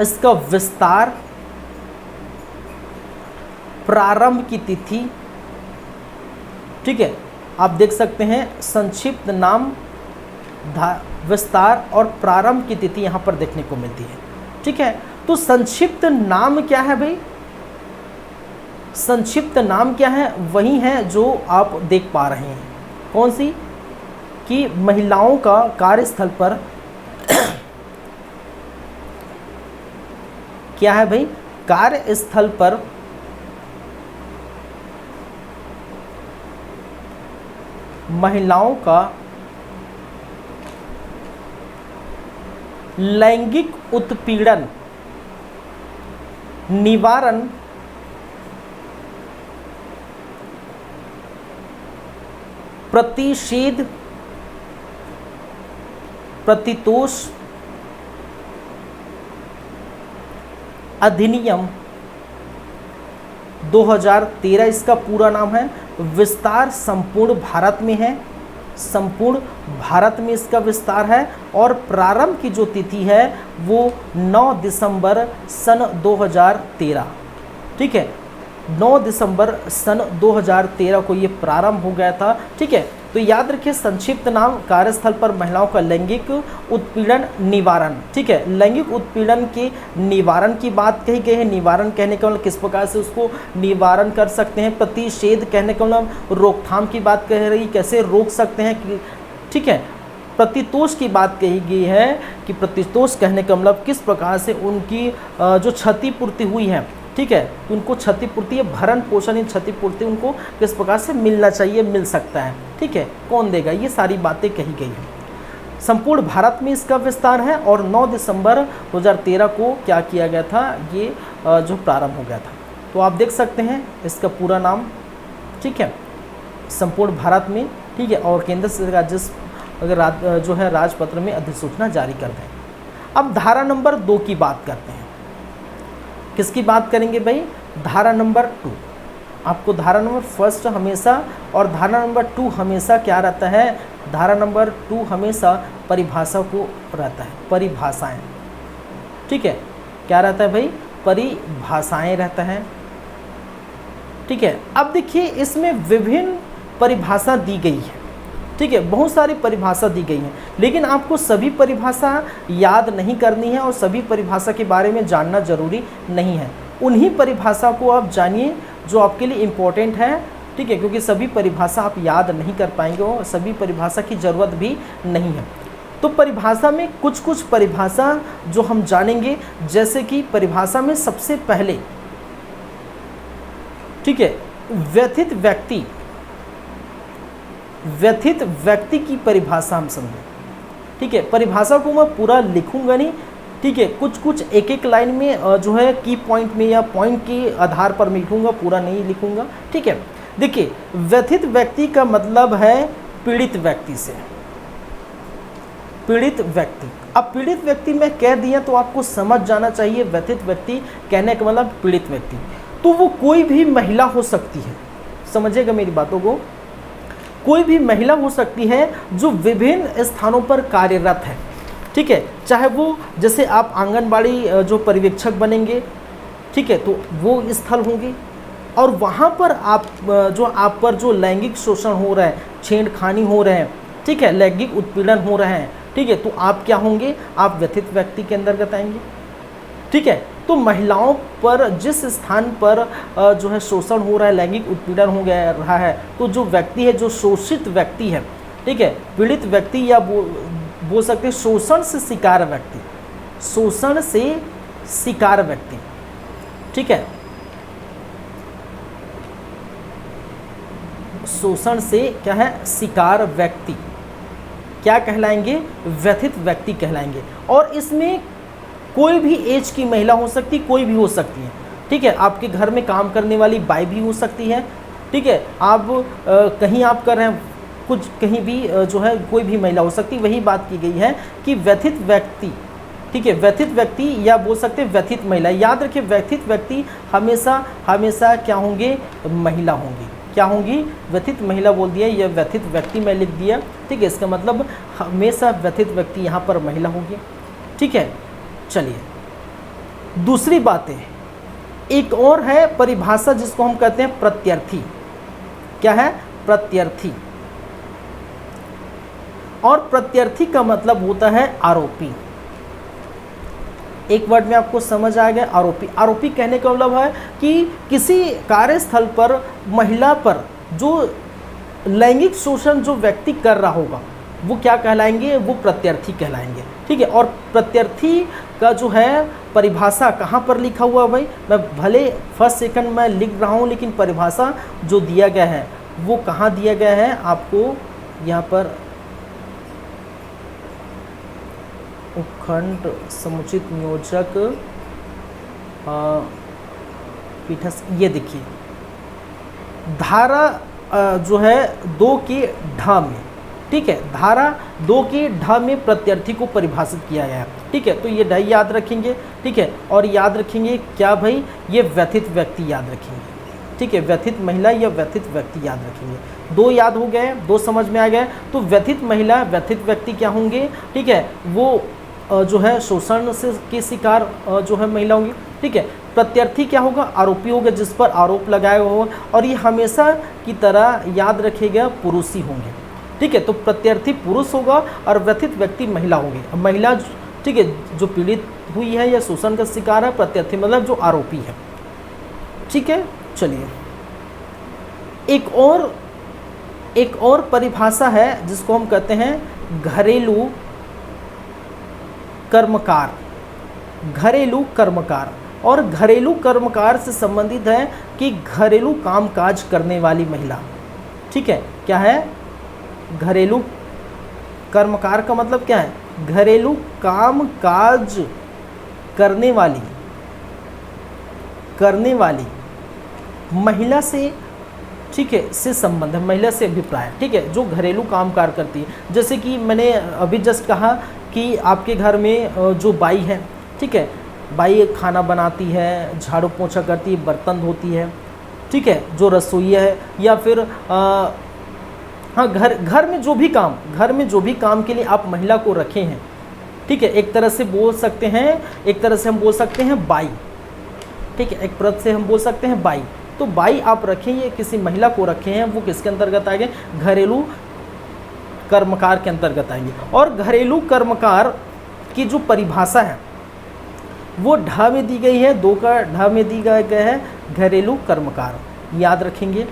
इसका विस्तार, प्रारंभ की तिथि। ठीक है, आप देख सकते हैं संक्षिप्त नाम, विस्तार और प्रारंभ की तिथि यहाँ पर देखने को मिलती है। ठीक है, तो संक्षिप्त नाम क्या है भाई? संक्षिप्त नाम क्या है? वही है जो आप देख पा रहे हैं। कौन सी? कि महिलाओं का कार्यस्थल पर क्या है भाई? कार्यस्थल पर महिलाओं का लैंगिक उत्पीड़न निवारण, प्रतिषेध, प्रतितोष अधिनियम 2013 इसका पूरा नाम है। विस्तार संपूर्ण भारत में है, संपूर्ण भारत में इसका विस्तार है। और प्रारंभ की जो तिथि है वो 9 दिसंबर सन 2013। ठीक है, 9 दिसंबर सन 2013 को ये प्रारंभ हो गया था। ठीक है, तो याद रखिए संक्षिप्त नाम, कार्यस्थल पर महिलाओं का लैंगिक उत्पीड़न निवारण। ठीक है, लैंगिक उत्पीड़न के निवारण की बात कही गई है। निवारण कहने का मतलब किस प्रकार से उसको निवारण कर सकते हैं। प्रतिषेध कहने का मतलब रोकथाम की बात कह रही, कैसे रोक सकते हैं। ठीक है, प्रतितोष की बात कही गई है कि प्रतितोष कहने का मतलब किस प्रकार से उनकी जो क्षतिपूर्ति हुई है, ठीक है, तो उनको क्षतिपूर्ति, भरण पोषण या क्षतिपूर्ति उनको किस प्रकार से मिलना चाहिए, मिल सकता है। ठीक है, कौन देगा, ये सारी बातें कही गई हैं। संपूर्ण भारत में इसका विस्तार है। और 9 दिसंबर 2013 को क्या किया गया था? ये जो प्रारंभ हो गया था। तो आप देख सकते हैं इसका पूरा नाम। ठीक है, संपूर्ण भारत में। ठीक है, और केंद्र सरकार जिस अगर जो है राजपत्र में अधिसूचना जारी कर दें। अब धारा नंबर 2 की बात करते हैं। किसकी बात करेंगे भाई? धारा नंबर 2। आपको धारा नंबर 1 हमेशा और धारा नंबर 2 हमेशा क्या रहता है? धारा नंबर 2 हमेशा परिभाषा को रहता है, परिभाषाएं। ठीक है, क्या रहता है भाई? परिभाषाएं रहता है। ठीक है, अब देखिए इसमें विभिन्न परिभाषा दी गई है। ठीक है, बहुत सारी परिभाषा दी गई है, लेकिन आपको सभी परिभाषा याद नहीं करनी है और सभी परिभाषा के बारे में जानना जरूरी नहीं है। उन्हीं परिभाषा को आप जानिए जो आपके लिए इम्पोर्टेंट है। ठीक है, क्योंकि सभी परिभाषा आप याद नहीं कर पाएंगे और सभी परिभाषा की ज़रूरत भी नहीं है। तो परिभाषा में कुछ कुछ परिभाषा जो हम जानेंगे, जैसे कि परिभाषा में सबसे पहले, ठीक है, व्यथित व्यक्ति की परिभाषा हम समझें। ठीक है, परिभाषा को मैं पूरा लिखूंगा नहीं। ठीक है, कुछ कुछ एक एक लाइन में जो है की पॉइंट में या पॉइंट के आधार पर मैं लिखूंगा, पूरा नहीं लिखूंगा। ठीक है, देखिए व्यथित व्यक्ति का मतलब है पीड़ित व्यक्ति से। पीड़ित व्यक्ति, अब पीड़ित व्यक्ति में कह दिया तो आपको समझ जाना चाहिए व्यथित व्यक्ति कहने का मतलब पीड़ित व्यक्ति, तो वो कोई भी महिला हो सकती है, समझिएगा मेरी बातों को, कोई भी महिला हो सकती है जो विभिन्न स्थानों पर कार्यरत है, ठीक है, चाहे वो जैसे आप आंगनबाड़ी जो पर्यवेक्षक बनेंगे, ठीक है, तो वो स्थल होंगे, और वहाँ पर आप पर जो लैंगिक शोषण हो रहा है, छेड़खानी हो रहे हैं, ठीक है, लैंगिक उत्पीड़न हो रहे हैं, ठीक है, तो आप क्या होंगे, आप व्यथित व्यक्ति के अंतर्गत आएंगे, ठीक है। तो महिलाओं पर जिस स्थान पर जो है शोषण हो रहा है, लैंगिक उत्पीड़न हो गया रहा है, तो जो व्यक्ति है, जो शोषित व्यक्ति है, ठीक है, पीड़ित व्यक्ति या बोल सकते हैं शोषण से शिकार व्यक्ति, शोषण से शिकार व्यक्ति, ठीक है, शोषण से क्या है, शिकार व्यक्ति क्या कहलाएंगे, व्यथित व्यक्ति कहलाएंगे। और इसमें कोई भी एज की महिला हो सकती, कोई भी हो सकती है, ठीक है, आपके घर में काम करने वाली बाई भी हो सकती है, ठीक है, आप कहीं आप कर रहे हैं कुछ, कहीं भी जो है कोई भी महिला हो सकती, वही बात की गई है कि व्यथित व्यक्ति, ठीक है, व्यथित व्यक्ति या बोल सकते हैं व्यथित महिला। याद रखिए व्यथित व्यक्ति हमेशा हमेशा क्या होंगे, महिला होंगी, क्या होंगी, व्यथित महिला बोल दिया, यह व्यथित व्यक्ति मैं लिख दिया, ठीक है, इसका मतलब हमेशा व्यथित व्यक्ति यहाँ पर महिला होगी, ठीक है। चलिए दूसरी बात है, एक और है परिभाषा जिसको हम कहते हैं प्रत्यर्थी। क्या है, प्रत्यर्थी, और प्रत्यर्थी का मतलब होता है आरोपी। एक वर्ड में आपको समझ आ गया, आरोपी। आरोपी कहने का मतलब है कि किसी कार्यस्थल पर महिला पर जो लैंगिक शोषण जो व्यक्ति कर रहा होगा वो क्या कहलाएंगे, वो प्रत्यर्थी कहलाएंगे, ठीक है। और प्रत्यर्थी का जो है परिभाषा कहाँ पर लिखा हुआ भाई, मैं भले फर्स्ट सेकंड में लिख रहा हूँ, लेकिन परिभाषा जो दिया गया है वो कहाँ दिया गया है, आपको यहाँ पर उपखंड समुचित नियोजक पीठस, ये देखिए धारा जो है 2 के ढ में, ठीक है, धारा 2 के ढ में प्रत्यर्थी को परिभाषित किया गया है, ठीक है। तो ये ढ याद रखेंगे, ठीक है, और याद रखेंगे क्या भाई, ये व्यथित व्यक्ति याद रखेंगे, ठीक है, व्यथित महिला या व्यथित व्यक्ति याद रखेंगे। 2 याद हो गए, 2 समझ में आ गए। तो व्यथित महिला व्यथित व्यक्ति क्या होंगे, ठीक है, वो जो है शोषण से के शिकार जो है महिला होंगी, ठीक है। प्रत्यर्थी क्या होगा, आरोपी होगा, जिस पर आरोप लगाया हुआ होगा, और ये हमेशा की तरह याद रखेगा पुरुष ही होंगे, ठीक है। तो प्रत्यर्थी पुरुष होगा और व्यथित व्यक्ति महिला होगी। महिला, ठीक है, जो पीड़ित हुई है या शोषण का शिकार है, प्रत्यर्थी मतलब जो आरोपी है, ठीक है। चलिए एक और परिभाषा है जिसको हम कहते हैं घरेलू कर्मकार। घरेलू कर्मकार, और घरेलू कर्मकार से संबंधित है कि घरेलू कामकाज करने वाली महिला, ठीक है। क्या है, घरेलू कर्मकार का मतलब क्या है, घरेलू कामकाज करने वाली महिला से, ठीक है, से संबंध है, महिला से अभिप्राय, ठीक है, जो घरेलू कामकाज करती है। जैसे कि मैंने अभी जस्ट कहा कि आपके घर में जो बाई है, ठीक है, बाई खाना बनाती है, झाड़ू पोछा करती है, बर्तन धोती है, ठीक है, जो रसोई है, या फिर हाँ घर में जो भी काम के लिए आप महिला को रखे हैं, ठीक है, एक तरह से बोल सकते हैं, एक तरह से हम बोल सकते हैं बाई, ठीक है, एक पद से हम बोल सकते हैं बाई। तो बाई आप रखें, ये किसी महिला को रखे हैं, वो किसके अंतर्गत आएंगे, घरेलू कर्मकार के अंतर्गत आएंगे। और घरेलू कर्मकार की जो परिभाषा है वो ढ में दी गई है, 2 का ढ में दी गया है, घरेलू कर्मकार, याद रखेंगे।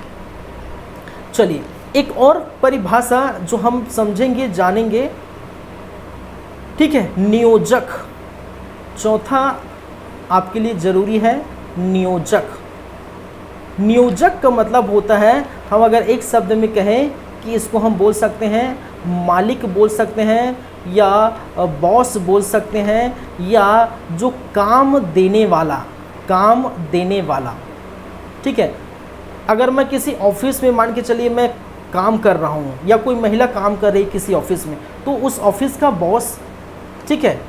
चलिए एक और परिभाषा जो हम समझेंगे, जानेंगे, ठीक है, नियोजक। चौथा आपके लिए जरूरी है नियोजक। नियोजक का मतलब होता है, हम अगर एक शब्द में कहें कि इसको हम बोल सकते हैं मालिक बोल सकते हैं, या बॉस बोल सकते हैं, या जो काम देने वाला, ठीक है। अगर मैं किसी ऑफिस में मान के चलिए मैं काम कर रहा हूँ या कोई महिला काम कर रही है किसी ऑफिस में, तो उस ऑफिस का बॉस, ठीक है,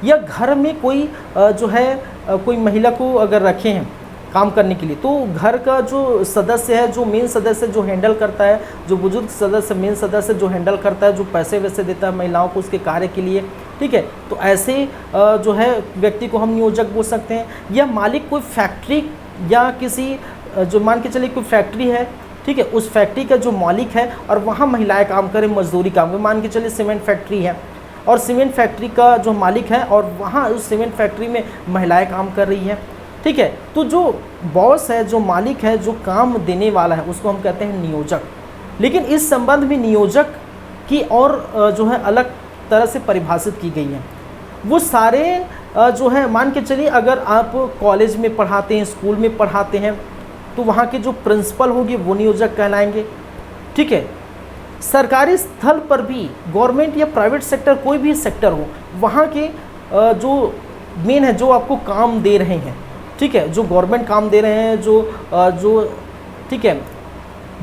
या घर में कोई जो है कोई महिला को अगर रखे हैं काम करने के लिए, तो घर का जो सदस्य है, जो मेन सदस्य जो हैंडल करता है, जो बुजुर्ग सदस्य मेन सदस्य जो हैंडल करता है, जो पैसे वैसे देता है महिलाओं को उसके कार्य के लिए, ठीक है, तो ऐसे जो है व्यक्ति को हम नियोजक बोल सकते हैं। या मालिक कोई फैक्ट्री या किसी जो मान के चलिए कोई फैक्ट्री है, ठीक है, उस फैक्ट्री का जो मालिक है और वहाँ महिलाएं काम करें, मजदूरी काम करें, मान के चलिए सीमेंट फैक्ट्री है और सीमेंट फैक्ट्री का जो मालिक है और वहाँ उस सीमेंट फैक्ट्री में महिलाएं काम कर रही हैं, ठीक है, तो जो बॉस है, जो मालिक है, जो काम देने वाला है, उसको हम कहते हैं नियोजक। लेकिन इस संबंध में नियोजक की और जो है अलग तरह से परिभाषित की गई है। वो सारे जो है मान के चलिए अगर आप कॉलेज में पढ़ाते हैं, स्कूल में पढ़ाते हैं, तो वहाँ के जो प्रिंसिपल होंगे वो नियोजक कहलाएंगे, ठीक है। सरकारी स्थल पर भी, गवर्नमेंट या प्राइवेट सेक्टर कोई भी सेक्टर हो, वहाँ के जो मेन है, जो आपको काम दे रहे हैं, ठीक है, जो गवर्नमेंट काम दे रहे हैं, जो ठीक है,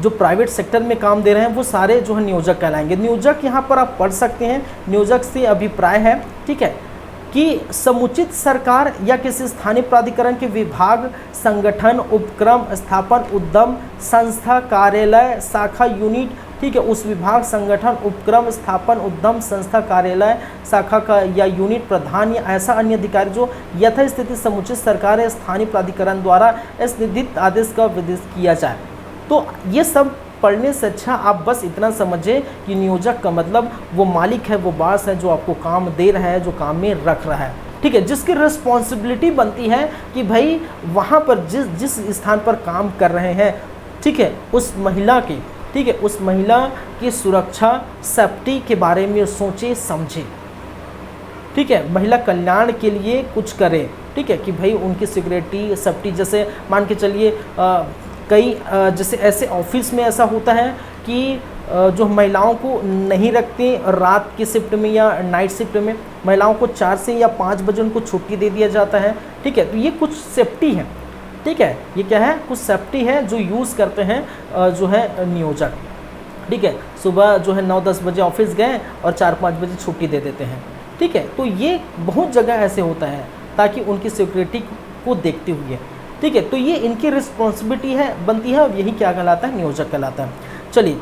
जो प्राइवेट सेक्टर में काम दे रहे हैं, वो सारे जो है नियोजक कहलाएंगे। नियोजक यहाँ पर आप पढ़ सकते हैं, नियोजक से अभिप्राय है, ठीक है, कि समुचित सरकार या किसी स्थानीय प्राधिकरण के विभाग, संगठन, उपक्रम, स्थापन, उद्यम, संस्था, कार्यालय, शाखा, यूनिट, ठीक है, उस विभाग, संगठन, उपक्रम, स्थापन, उद्यम, संस्था, कार्यालय, शाखा का या यूनिट प्रधान या ऐसा अन्य अधिकारी जो यथास्थिति समुचित सरकार या स्थानीय प्राधिकरण द्वारा इस निर्धारित आदेश का विधित किया जाए। तो ये सब पढ़ने से अच्छा आप बस इतना समझे कि नियोजक का मतलब वो मालिक है, वो बॉस है, जो आपको काम दे रहा है, जो काम में रख रहा है, ठीक है, जिसकी रिस्पॉन्सिबिलिटी बनती है कि भाई वहाँ पर जिस स्थान पर काम कर रहे हैं, ठीक है, उस महिला की, ठीक है, उस महिला की सुरक्षा, सेफ्टी के बारे में सोचे समझे, ठीक है, महिला कल्याण के लिए कुछ करें, ठीक है, कि भाई उनकी सिक्योरिटी, सेफ्टी, जैसे मान के चलिए कई जैसे ऐसे ऑफिस में ऐसा होता है कि जो महिलाओं को नहीं रखते रात की शिफ्ट में या नाइट शिफ्ट में, महिलाओं को 4 से या 5 बजे उनको छुट्टी दे दिया जाता है, ठीक है, तो ये कुछ सेफ्टी है, ठीक है, ये क्या है, कुछ सेफ्टी है जो यूज़ करते हैं जो है नियोजक, ठीक है, सुबह जो है 9-10 बजे ऑफिस गए और 4-5 बजे छुट्टी दे देते हैं, ठीक है, तो ये बहुत जगह ऐसे होता है ताकि उनकी सिक्योरिटी को देखते हुए, ठीक है, तो ये इनकी रिस्पॉन्सिबिलिटी है, बनती है, और यही क्या कहलाता है, नियोजक कहलाता है। चलिए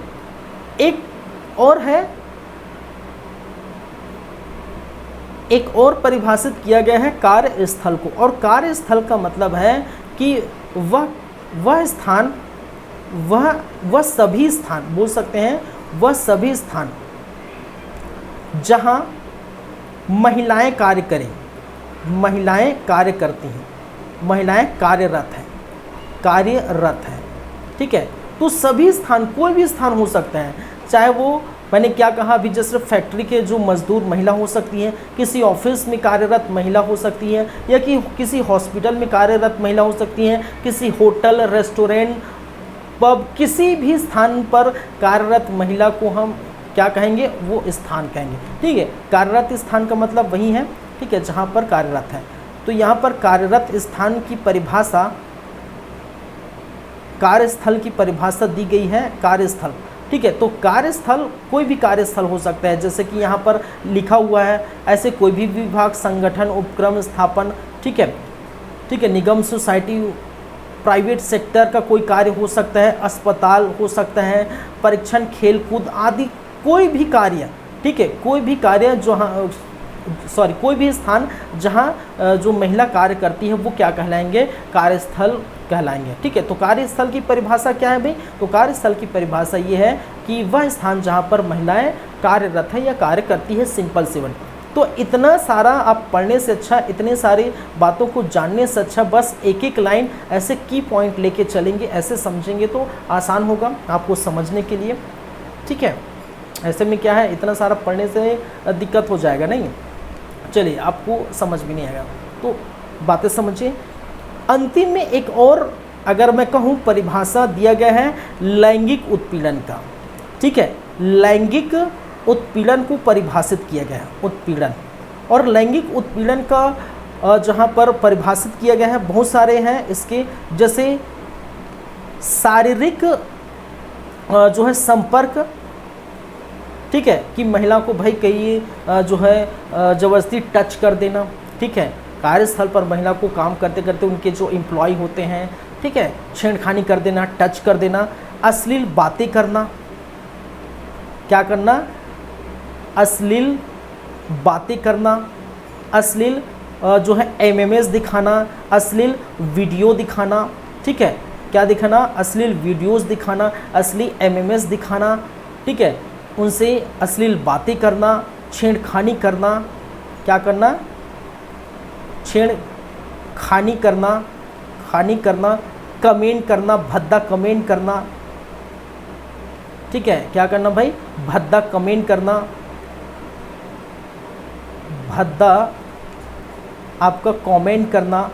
एक और परिभाषित किया गया है कार्यस्थल को, और कार्यस्थल का मतलब है कि वह स्थान, वह सभी स्थान बोल सकते हैं, वह सभी स्थान जहां महिलाएं कार्य करें, महिलाएं कार्य करती हैं, महिलाएं कार्यरत हैं, ठीक है, तो सभी स्थान, कोई भी स्थान हो सकता है, चाहे वो मैंने क्या कहा अभी, जैसे फैक्ट्री के जो मजदूर महिला हो सकती है, किसी ऑफिस में कार्यरत महिला हो सकती है, या कि किसी हॉस्पिटल में कार्यरत महिला हो सकती है, किसी होटल, रेस्टोरेंट, पब, किसी भी स्थान पर कार्यरत महिला को हम क्या कहेंगे, वो स्थान कहेंगे, ठीक है। कार्यरत स्थान का मतलब वही है, ठीक है, जहाँ पर कार्यरत है। तो यहाँ पर कार्यरत स्थान की परिभाषा, कार्यस्थल की परिभाषा दी गई है, कार्यस्थल, ठीक है, तो कार्यस्थल कोई भी कार्यस्थल हो सकता है, जैसे कि यहाँ पर लिखा हुआ है, ऐसे कोई भी विभाग, संगठन, उपक्रम, स्थापन, ठीक है, निगम, सोसाइटी, प्राइवेट सेक्टर का कोई कार्य हो सकता है, अस्पताल हो सकता है, परीक्षण, खेलकूद आदि कोई भी कार्य, ठीक है, कोई भी कार्य कोई भी स्थान जहाँ जो महिला कार्य करती है वो क्या कहलाएंगे, कार्यस्थल कहलाएंगे, ठीक है। तो कार्यस्थल की परिभाषा क्या है भाई, तो कार्यस्थल की परिभाषा ये है कि वह स्थान जहाँ पर महिलाएं कार्यरत है या कार्य करती है, सिंपल सी बात। तो इतना सारा आप पढ़ने से अच्छा, इतने सारी बातों को जानने से अच्छा बस एक एक लाइन ऐसे की पॉइंट लेके चलेंगे, ऐसे समझेंगे तो आसान होगा आपको समझने के लिए, ठीक है। ऐसे में क्या है, इतना सारा पढ़ने से दिक्कत हो जाएगा, नहीं, चलिए आपको समझ भी नहीं आएगा, तो बातें समझिए। अंतिम में एक और अगर मैं कहूँ परिभाषा दिया गया है लैंगिक उत्पीड़न का, ठीक है, लैंगिक उत्पीड़न को परिभाषित किया गया है, उत्पीड़न और लैंगिक उत्पीड़न का जहाँ पर परिभाषित किया गया है बहुत सारे हैं इसके, जैसे शारीरिक जो है संपर्क, ठीक है, कि महिला को भाई कहीं जो है ज़बरदस्ती टच कर देना, ठीक है, कार्यस्थल पर महिला को काम करते करते उनके जो एम्प्लॉय होते हैं, ठीक है, छेड़खानी कर देना, टच कर देना, अश्लील बातें करना, क्या करना, अश्लील बातें करना, अश्लील जो है एमएमएस दिखाना, अश्लील वीडियो दिखाना, ठीक है, क्या दिखाना, अश्लील वीडियोस दिखाना, अश्लील एमएमएस दिखाना, ठीक है, उनसे अश्लील बातें करना, छेड़खानी करना, क्या करना, छेड़खानी करना, खानी करना, कमेंट करना, भद्दा कमेंट करना, ठीक है, क्या करना भाई, भद्दा कमेंट करना, भद्दा आपका कमेंट करना,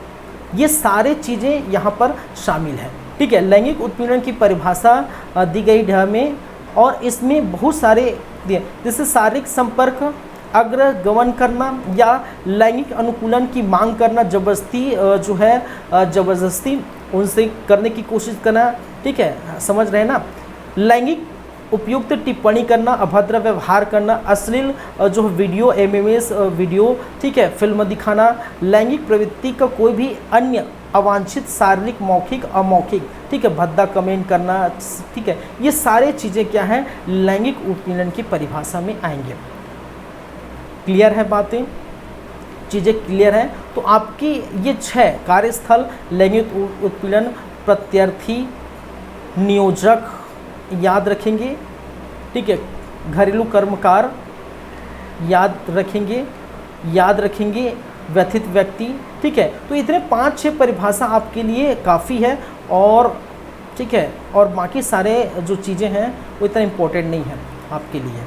ये सारे चीज़ें यहाँ पर शामिल हैं, ठीक है। लैंगिक उत्पीड़न की परिभाषा दी गई ढ में, और इसमें बहुत सारे दिए, जैसे शारीरिक संपर्क, अग्र गमन करना या लैंगिक अनुकूलन की मांग करना, जबरदस्ती जो है जबरदस्ती उनसे करने की कोशिश करना, ठीक है, समझ रहे हैं ना। लैंगिक उपयुक्त टिप्पणी करना, अभद्र व्यवहार करना, अश्लील जो वीडियो एमएमएस वीडियो, ठीक है, फिल्म दिखाना, लैंगिक प्रवृत्ति का कोई भी अन्य अवांछित शारीरिक मौखिक अमौखिक, ठीक है, भद्दा कमेंट करना, ठीक है, ये सारे चीज़ें क्या हैं, लैंगिक उत्पीड़न की परिभाषा में आएंगे। क्लियर है बातें, चीज़ें क्लियर हैं। तो आपकी ये 6 कार्यस्थल लैंगिक उत्पीड़न, प्रत्यर्थी, नियोजक याद रखेंगे, ठीक है, घरेलू कर्मकार याद रखेंगे, व्यथित व्यक्ति, ठीक है। तो इतने 5-6 परिभाषा आपके लिए काफ़ी है, और ठीक है, और बाकी सारे जो चीज़ें हैं वो इतना इम्पोर्टेंट नहीं है आपके लिए,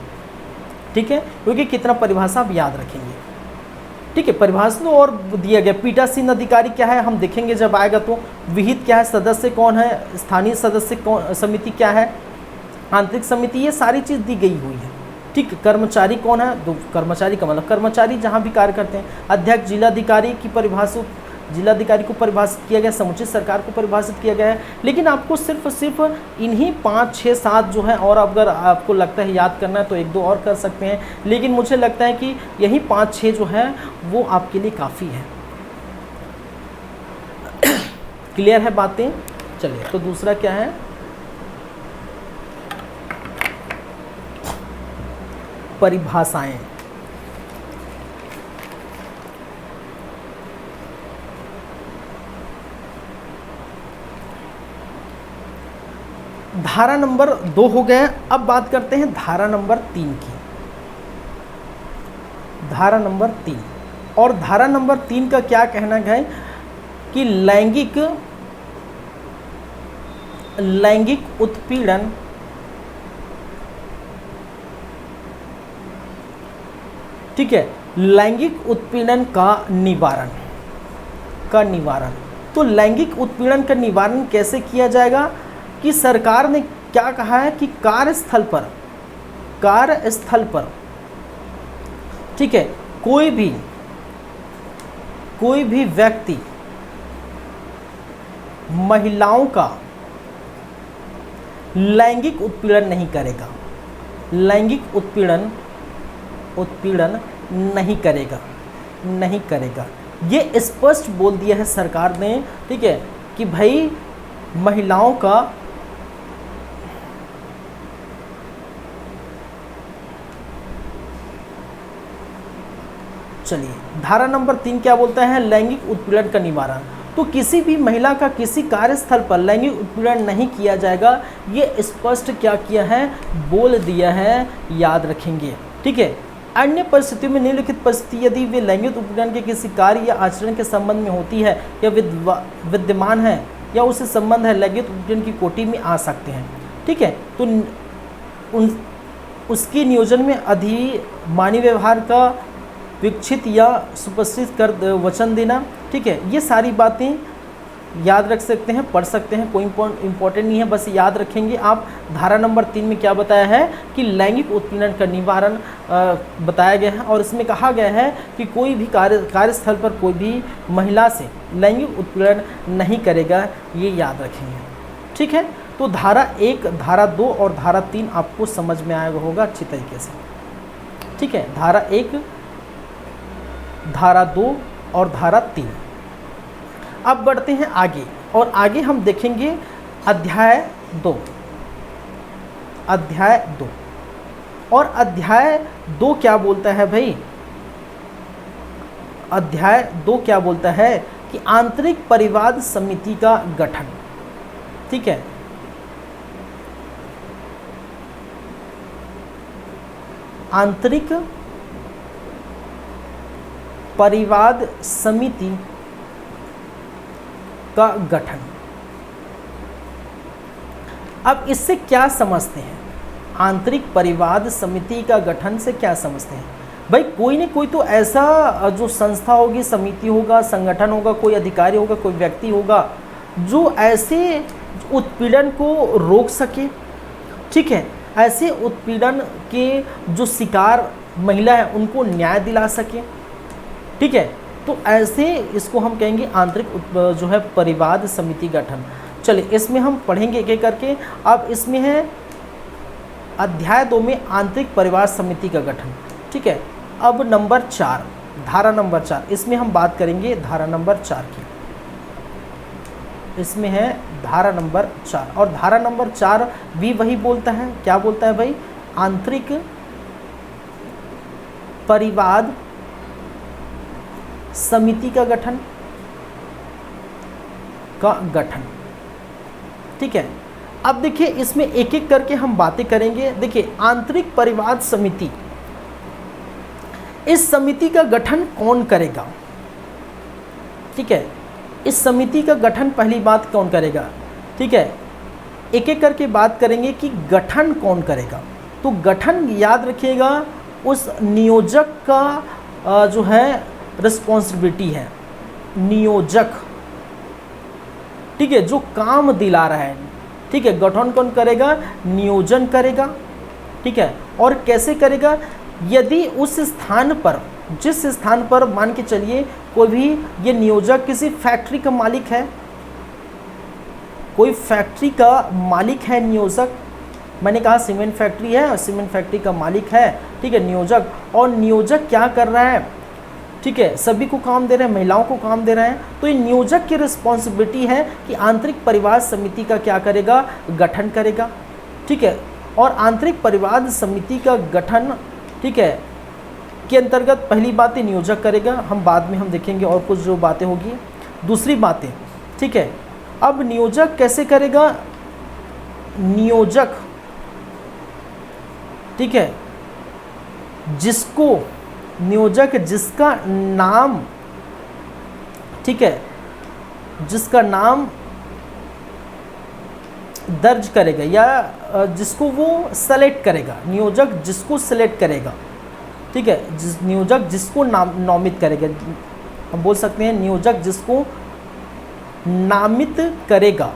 ठीक है, क्योंकि कितना परिभाषा आप याद रखेंगे, ठीक है। परिभाषा तो और दिया गया, पीठासीन अधिकारी क्या है हम देखेंगे जब आएगा, तो विहित क्या है, सदस्य कौन है, स्थानीय सदस्य कौन, समिति क्या है, आंतरिक समिति, ये सारी चीज़ दी गई हुई है, ठीक। कर्मचारी कौन है, तो कर्मचारी का मतलब कर्मचारी जहाँ भी कार्य करते हैं, अध्यक्ष, जिलाधिकारी की परिभाषा, जिलाधिकारी को परिभाषित किया गया, समुचित सरकार को परिभाषित किया गया है। लेकिन आपको सिर्फ इन्हीं 5, 6, 7 जो है, और अगर आपको लगता है याद करना है तो 1-2 और कर सकते हैं, लेकिन मुझे लगता है कि यही 5-6 जो है वो आपके लिए काफ़ी है। क्लियर है बातें। चलिए, तो दूसरा क्या है, परिभाषाएं। धारा नंबर 2 हो गया। अब बात करते हैं धारा नंबर 3 की। धारा नंबर 3, और धारा नंबर 3 का क्या कहना है कि लैंगिक उत्पीड़न ठीक है, लैंगिक उत्पीड़न का निवारण तो लैंगिक उत्पीड़न का निवारण कैसे किया जाएगा कि सरकार ने क्या कहा है कि कार्यस्थल पर ठीक है, कोई भी व्यक्ति महिलाओं का लैंगिक उत्पीड़न नहीं करेगा, लैंगिक उत्पीड़न नहीं करेगा। ये स्पष्ट बोल दिया है सरकार ने, ठीक है, कि भाई महिलाओं का चलिए, धारा नंबर 3 क्या बोलता है, लैंगिक उत्पीड़न का निवारण। तो किसी भी महिला का किसी कार्यस्थल पर लैंगिक उत्पीड़न नहीं किया जाएगा, ये स्पष्ट क्या किया है, बोल दिया है, याद रखेंगे, ठीक है। अन्य परिस्थितियों में निम्नलिखित परिस्थिति यदि वे लैंगिक उत्पीड़न के किसी कार्य या आचरण के संबंध में होती है या विद्यमान है या उससे संबंध है, लैंगिक उत्पीड़न की कोटि में आ सकते हैं, ठीक है। तो उसके नियोजन में अधिमानी व्यवहार का विकसित या सुपस्थित कर वचन देना, ठीक है, ये सारी बातें याद रख सकते हैं, पढ़ सकते हैं, कोई इम्पोर्टेंट नहीं है, बस याद रखेंगे आप। धारा नंबर 3 में क्या बताया है कि लैंगिक उत्पीड़न का निवारण बताया गया है, और इसमें कहा गया है कि कोई भी कार्यस्थल पर कोई भी महिला से लैंगिक उत्पीड़न नहीं करेगा, ये याद रखेंगे, ठीक है। तो धारा 1, धारा 2 और धारा 3 आपको समझ में आया होगा अच्छी तरीके से। ठीक है, धारा 1, धारा 2 और धारा 3। अब बढ़ते हैं आगे, और आगे हम देखेंगे अध्याय 2। अध्याय 2, और अध्याय 2 क्या बोलता है भाई? अध्याय 2 क्या बोलता है कि आंतरिक परिवाद समिति का गठन। ठीक है, आंतरिक परिवाद समिति का गठन। अब इससे क्या समझते हैं? आंतरिक परिवाद समिति का गठन से क्या समझते हैं भाई? कोई न कोई तो ऐसा जो संस्था होगी, समिति होगा, संगठन होगा, कोई अधिकारी होगा, कोई व्यक्ति होगा जो ऐसे उत्पीड़न को रोक सके। ठीक है, ऐसे उत्पीड़न के जो शिकार महिला है उनको न्याय दिला सके। ठीक है, तो ऐसे इसको हम कहेंगे आंतरिक जो है परिवाद समिति गठन। चलिए इसमें हम पढ़ेंगे एक एक करके। अब इसमें है अध्याय 2 में आंतरिक परिवाद समिति का गठन। ठीक है, अब नंबर 4, धारा नंबर 4, इसमें हम बात करेंगे धारा नंबर 4 की। इसमें है धारा नंबर 4, और धारा नंबर 4 भी वही बोलता है। क्या बोलता है भाई? आंतरिक परिवाद समिति का गठन ठीक है, अब देखिए इसमें एक एक करके हम बातें करेंगे। देखिए आंतरिक परिवाद समिति, इस समिति का गठन कौन करेगा? ठीक है, इस समिति का गठन पहली बात कौन करेगा? ठीक है, एक एक करके बात करेंगे कि गठन कौन करेगा। तो गठन याद रखिएगा उस नियोजक का जो है रिस्पॉन्सिबिलिटी है, नियोजक। ठीक है, जो काम दिला रहा है। ठीक है, गठन कौन करेगा? नियोजन करेगा। ठीक है, और कैसे करेगा? यदि उस स्थान पर, जिस स्थान पर मान के चलिए कोई भी ये नियोजक किसी फैक्ट्री का मालिक है, कोई फैक्ट्री का मालिक है नियोजक, मैंने कहा सीमेंट फैक्ट्री है और सीमेंट फैक्ट्री का मालिक है। ठीक है, नियोजक, और नियोजक क्या कर रहा है? ठीक है, सभी को काम दे रहे हैं, महिलाओं को काम दे रहे हैं। तो ये नियोजक की रिस्पॉन्सिबिलिटी है कि आंतरिक परिवाद समिति का क्या करेगा? गठन करेगा। ठीक है, और आंतरिक परिवाद समिति का गठन, ठीक है, के अंतर्गत पहली बात नियोजक करेगा। हम बाद में हम देखेंगे और कुछ जो बातें होगी, दूसरी बातें। ठीक है, अब नियोजक कैसे करेगा? नियोजक, ठीक है, जिसको नियोजक जिसका नाम, ठीक है, जिसका नाम दर्ज करेगा या जिसको वो सेलेक्ट करेगा, नियोजक जिसको सेलेक्ट करेगा। ठीक है, नियोजक जिसको नामित करेगा, हम बोल सकते हैं नियोजक जिसको नामित करेगा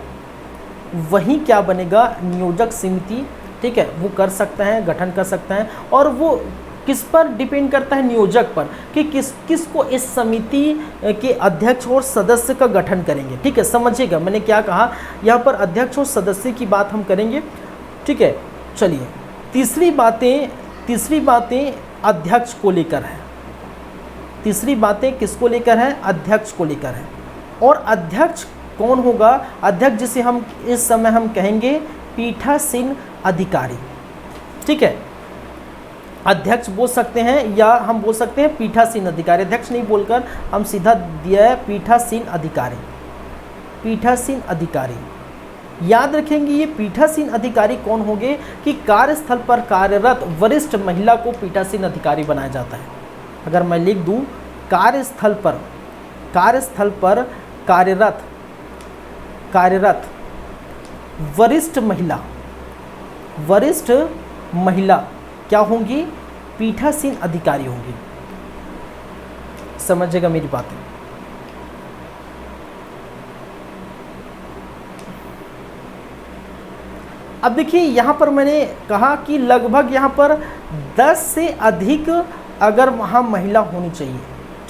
वही क्या बनेगा? नियोजक समिति। ठीक है, वो कर सकता है, गठन कर सकता है, और वो किस पर डिपेंड करता है? नियोजक पर, कि किसको इस समिति के अध्यक्ष और सदस्य का गठन करेंगे। ठीक है, समझिएगा मैंने क्या कहा, यहाँ पर अध्यक्ष और सदस्य की बात हम करेंगे। ठीक है, चलिए तीसरी बातें अध्यक्ष को लेकर है। तीसरी बातें किसको लेकर है? अध्यक्ष को लेकर है। और अध्यक्ष कौन होगा? अध्यक्ष जिसे हम इस समय हम कहेंगे पीठासीन अधिकारी। ठीक है, अध्यक्ष बोल सकते हैं या हम बोल सकते हैं पीठासीन अधिकारी। अध्यक्ष नहीं बोलकर हम सीधा दिया है पीठासीन अधिकारी। पीठासीन अधिकारी याद रखेंगे, ये पीठासीन अधिकारी कौन होंगे? कि कार्यस्थल पर कार्यरत वरिष्ठ महिला को पीठासीन अधिकारी बनाया जाता है। अगर मैं लिख दूं कार्यस्थल पर कार्यरत वरिष्ठ महिला क्या होंगी? पीठासीन अधिकारी होंगी। समझिएगा मेरी बातें। अब देखिए यहाँ पर मैंने कहा कि लगभग यहाँ पर 10 से अधिक अगर वहाँ महिला होनी चाहिए।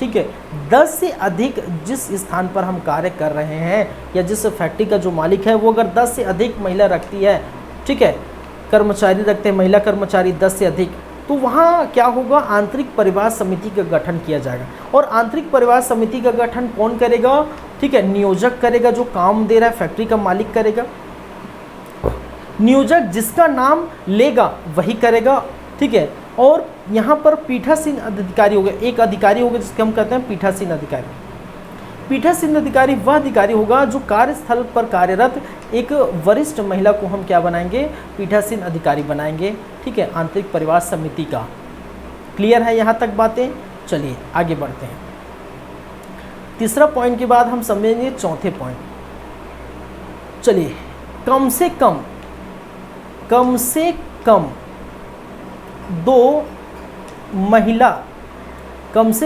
ठीक है, 10 से अधिक जिस स्थान पर हम कार्य कर रहे हैं या जिस फैक्ट्री का जो मालिक है वो अगर 10 से अधिक महिला रखती है, ठीक है, कर्मचारी रखते हैं महिला कर्मचारी 10 से अधिक, तो वहाँ क्या होगा, आंतरिक परिवार समिति का गठन किया जाएगा। और आंतरिक परिवार समिति का गठन कौन करेगा, ठीक है, नियोजक करेगा, जो काम दे रहा है फैक्ट्री का मालिक करेगा। नियोजक जिसका नाम लेगा वही करेगा, ठीक है। और यहाँ पर पीठासीन अधिकारी होगा, एक अधिकारी होगा जिसके हम कहते हैं पीठासीन अधिकारी। पीठासीन अधिकारी वह अधिकारी होगा जो कार्यस्थल पर कार्यरत एक वरिष्ठ महिला को हम क्या बनाएंगे, पीठासीन अधिकारी बनाएंगे, ठीक है, आंतरिक परिवार समिति का। क्लियर है यहाँ तक बातें? चलिए आगे बढ़ते हैं। तीसरा पॉइंट के बाद हम समझेंगे चौथे पॉइंट। चलिए, कम से कम कम से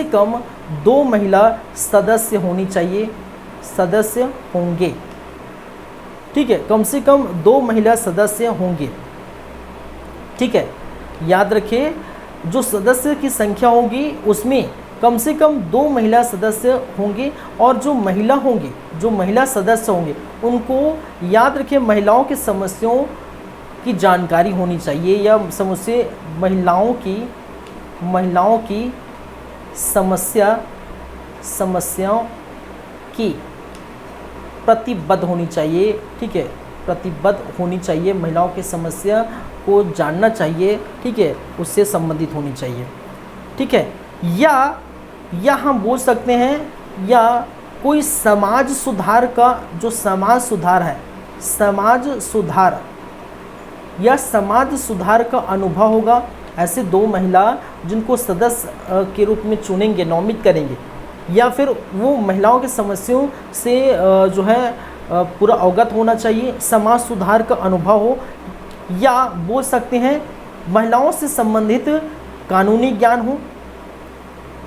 कम दो महिला सदस्य होनी चाहिए, सदस्य होंगे, ठीक है, कम से कम 2 महिला सदस्य होंगे, ठीक है। याद रखिए, जो सदस्य की संख्या होगी उसमें कम से कम 2 महिला सदस्य होंगे, और जो महिला सदस्य होंगे उनको याद रखिए महिलाओं की समस्याओं की जानकारी होनी चाहिए, या महिलाओं की समस्याओं की प्रतिबद्ध होनी चाहिए, ठीक है, प्रतिबद्ध होनी चाहिए, महिलाओं की समस्या को जानना चाहिए, ठीक है, उससे संबंधित होनी चाहिए, ठीक है। या हम बोल सकते हैं, या कोई समाज सुधार का जो समाज सुधार का अनुभव होगा, ऐसे 2 महिला जिनको सदस्य के रूप में चुनेंगे, नॉमिनेट करेंगे, या फिर वो महिलाओं की समस्याओं से जो है पूरा अवगत होना चाहिए, समाज सुधार का अनुभव हो, या बोल सकते हैं महिलाओं से संबंधित कानूनी ज्ञान हो,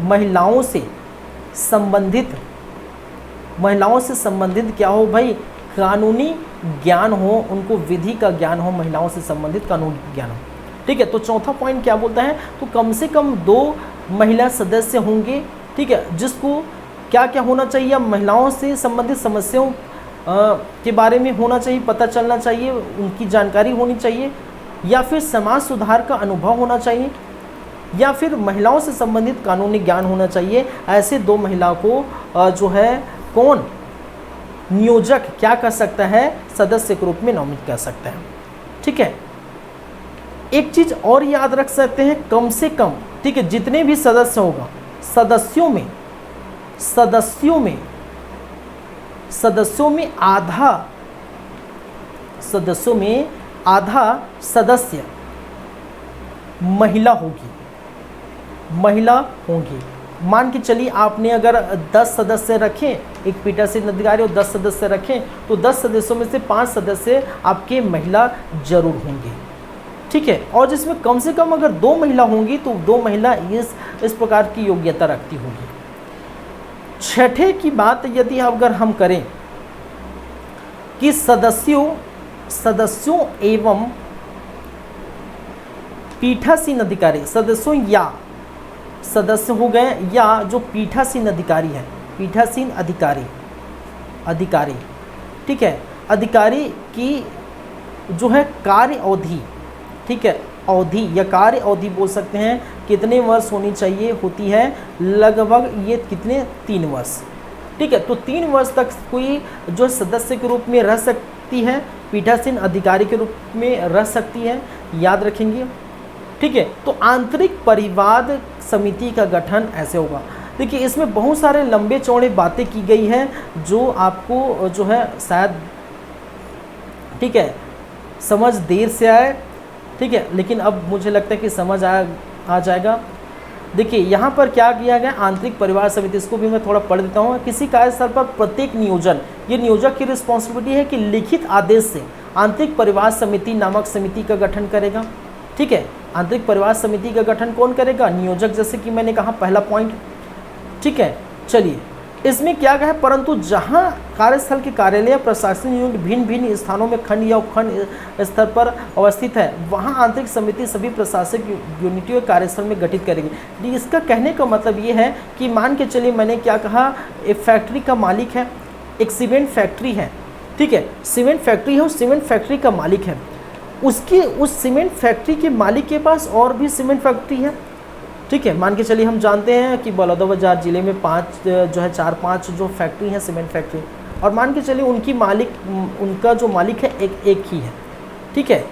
महिलाओं से संबंधित क्या हो भाई, कानूनी ज्ञान हो, उनको विधि का ज्ञान हो, महिलाओं से संबंधित कानूनी ज्ञान हो, ठीक है। तो चौथा पॉइंट क्या बोलता है, तो कम से कम 2 महिला सदस्य होंगे, ठीक है, जिसको क्या क्या होना चाहिए, महिलाओं से संबंधित समस्याओं के बारे में होना चाहिए, पता चलना चाहिए, उनकी जानकारी होनी चाहिए, या फिर समाज सुधार का अनुभव होना चाहिए, या फिर महिलाओं से संबंधित कानूनी ज्ञान होना चाहिए। ऐसे 2 महिला को जो है कौन नियोजक क्या कर सकता है, सदस्य के रूप में नॉमिनेट कर सकता है, ठीक है। एक चीज और याद रख सकते हैं, कम से कम, ठीक है, जितने भी सदस्य होगा, सदस्यों में आधा सदस्य महिला होंगी। मान के चलिए आपने अगर 10 सदस्य रखें, एक पीठासीन अधिकारी और 10 सदस्य रखें, तो 10 सदस्यों में से 5 सदस्य आपके महिला जरूर होंगे, ठीक है। और जिसमें कम से कम अगर 2 महिला होंगी तो 2 महिला इस प्रकार की योग्यता रखती होंगी। छठे की बात यदि अगर हम करें कि सदस्यों एवं पीठासीन अधिकारी, सदस्य हो गए, या जो पीठासीन अधिकारी है, पीठासीन अधिकारी, ठीक है, अधिकारी की जो है कार्य अवधि, ठीक है, अवधि या कार्य अवधि बोल सकते हैं, कितने वर्ष होनी चाहिए, होती है लगभग ये कितने 3 वर्ष, ठीक है। तो 3 वर्ष तक कोई जो सदस्य के रूप में रह सकती है, पीठासीन अधिकारी के रूप में रह सकती है, याद रखेंगे, ठीक है। तो आंतरिक परिवार समिति का गठन ऐसे होगा। देखिए, इसमें बहुत सारे लंबे चौड़े बातें की गई हैं जो आपको जो है शायद, ठीक है, समझ देर से आए, ठीक है, लेकिन अब मुझे लगता है कि समझ आ जाएगा। देखिए यहाँ पर क्या किया गया, आंतरिक परिवार समिति, इसको भी मैं थोड़ा पढ़ देता हूँ। किसी कार्यस्थल पर प्रत्येक नियोजन, ये नियोजक की रिस्पॉन्सिबिलिटी है कि लिखित आदेश से आंतरिक परिवार समिति नामक समिति का गठन करेगा, ठीक है। आंतरिक परिवार समिति का गठन कौन करेगा, नियोजक, जैसे कि मैंने कहा पहला पॉइंट, ठीक है। चलिए, इसमें क्या कहा है, परंतु जहां कार्यस्थल के कार्यालय या प्रशासनिक यूनिट भिन्न भिन्न स्थानों में खंड या उपखंड स्तर पर अवस्थित है, वहां आंतरिक समिति सभी प्रशासनिक यूनिटों कार्यस्थल में गठित करेगी। इसका कहने का मतलब ये है कि मान के चलिए मैंने क्या कहा, एक फैक्ट्री का मालिक है, एक सीमेंट फैक्ट्री है, ठीक है, सीमेंट फैक्ट्री है, उस सीमेंट फैक्ट्री का मालिक है, उसकी उस सीमेंट फैक्ट्री के मालिक के पास और भी सीमेंट फैक्ट्री है, ठीक है। मान के चलिए हम जानते हैं कि बलौदाबाजार जिले में 4-5 जो फैक्ट्री हैं सीमेंट फैक्ट्री, और मान के चलिए उनका जो मालिक है एक ही है, ठीक है।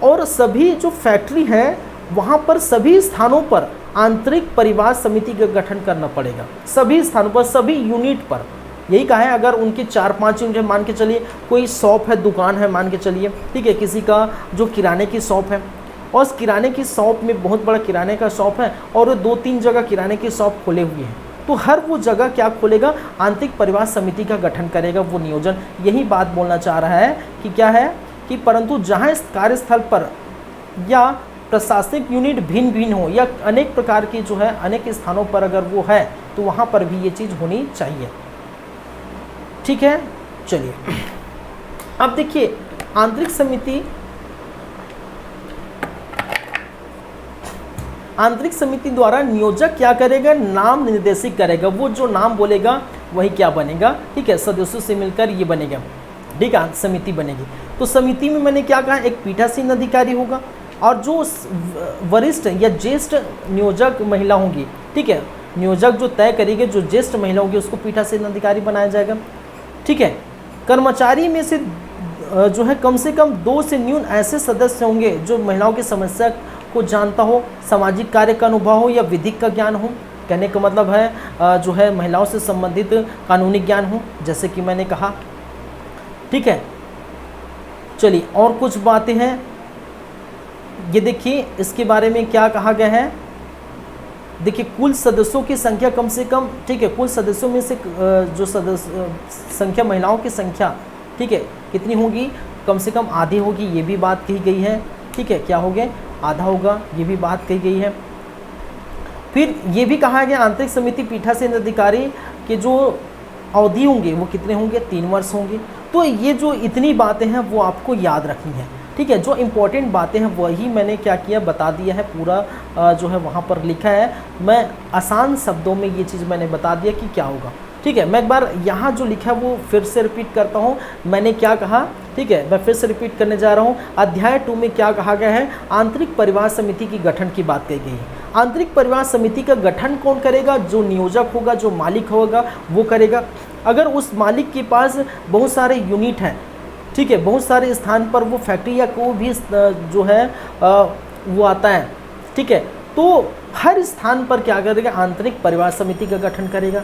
और सभी जो फैक्ट्री है वहाँ पर सभी स्थानों पर आंतरिक परिवार समिति का गठन करना पड़ेगा, सभी स्थानों पर, सभी यूनिट पर। यही कहा है, अगर उनके 4-5 यूनिट है, मान के चलिए कोई शॉप है, दुकान है, मान के चलिए, ठीक है, किसी का जो किराने की शॉप है, और उस किराने की शॉप में बहुत बड़ा किराने का शॉप है और 2-3 जगह किराने की शॉप खोले हुए हैं, तो हर वो जगह क्या खोलेगा, आंतरिक परिवार समिति का गठन करेगा, वो नियोजन। यही बात बोलना चाह रहा है कि क्या है कि परंतु जहाँ इस कार्यस्थल पर या प्रशासनिक यूनिट भिन्न भिन्न हो या अनेक प्रकार की जो है अनेक स्थानों पर अगर वो है, तो वहाँ पर भी ये चीज़ होनी चाहिए, ठीक है। चलिए अब देखिए, आंतरिक समिति द्वारा नियोजक क्या करेगा, नाम निर्देशित करेगा, वो जो नाम बोलेगा वही क्या बनेगा, ठीक है, सदस्यों से मिलकर ये बनेगा, ठीक है, समिति बनेगी। तो समिति में मैंने क्या कहा, एक पीठासीन अधिकारी होगा और जो वरिष्ठ या ज्येष्ठ नियोजक महिला होंगी, ठीक है, नियोजक जो तय करेगी, जो ज्येष्ठ महिला होगी उसको पीठासीन अधिकारी बनाया जाएगा, ठीक है। कर्मचारी में से जो है कम से कम 2 से न्यून ऐसे सदस्य होंगे जो महिलाओं की समस्या को जानता हो, सामाजिक कार्य का अनुभव हो या विधिक का ज्ञान हो। कहने का मतलब है जो है महिलाओं से संबंधित कानूनी ज्ञान हो, जैसे कि मैंने कहा, ठीक है। चलिए और कुछ बातें हैं, ये देखिए इसके बारे में क्या कहा गया है। देखिए कुल सदस्यों की संख्या कम से कम, ठीक है, कुल सदस्यों में से जो सदस्य संख्या, महिलाओं की संख्या, ठीक है, कितनी होगी, कम से कम आधी होगी, ये भी बात कही गई है, ठीक है, क्या हो गया, आधा होगा, ये भी बात कही गई है। फिर ये भी कहा गया आंतरिक समिति पीठासीन अधिकारी के जो अवधि होंगे वो कितने होंगे, 3 वर्ष होंगे। तो ये जो इतनी बातें हैं वो आपको याद रखनी है, ठीक है। जो इम्पोर्टेंट बातें हैं वही मैंने क्या किया, बता दिया है, पूरा जो है वहाँ पर लिखा है, मैं आसान शब्दों में ये चीज़ मैंने बता दिया कि क्या होगा, ठीक है। मैं एक बार यहाँ जो लिखा है वो फिर से रिपीट करता हूँ, मैंने क्या कहा, ठीक है, मैं फिर से रिपीट करने जा रहा हूँ। अध्याय 2 में क्या कहा गया है, आंतरिक परिवार समिति की गठन की बात कही गई है। आंतरिक परिवार समिति का गठन कौन करेगा, जो नियोजक होगा, जो मालिक होगा वो करेगा। अगर उस मालिक के पास बहुत सारे यूनिट हैं, ठीक है, बहुत सारे स्थान पर वो फैक्ट्री या कोई भी जो है वो आता है, ठीक है, तो हर स्थान पर क्या करेगा, आंतरिक परिवार समिति का गठन करेगा।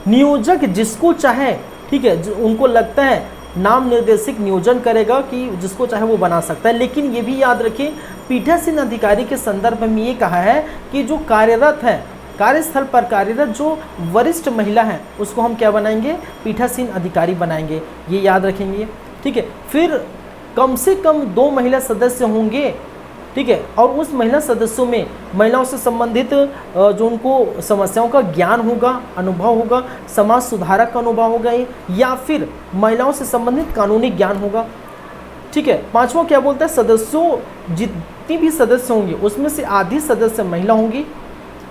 नियोजक जिसको चाहे, ठीक है, उनको लगता है नाम निर्देशित नियोजन करेगा कि जिसको चाहे वो बना सकता है। लेकिन ये भी याद रखिए, पीठासीन अधिकारी के संदर्भ में ये कहा है कि जो कार्यरत है, कार्यस्थल पर कार्यरत जो वरिष्ठ महिला है उसको हम क्या बनाएंगे, पीठासीन अधिकारी बनाएंगे, ये याद रखेंगे, ठीक है। फिर कम से कम 2 महिला सदस्य होंगे, ठीक है, और उस महिला सदस्यों में महिलाओं से संबंधित जो उनको समस्याओं का ज्ञान होगा, अनुभव होगा, समाज सुधारक का अनुभव होगा, या फिर महिलाओं से संबंधित कानूनी ज्ञान होगा, ठीक है। 5वां क्या बोलता है, सदस्यों जितनी भी सदस्य होंगे उसमें से आधी सदस्य महिला होंगी।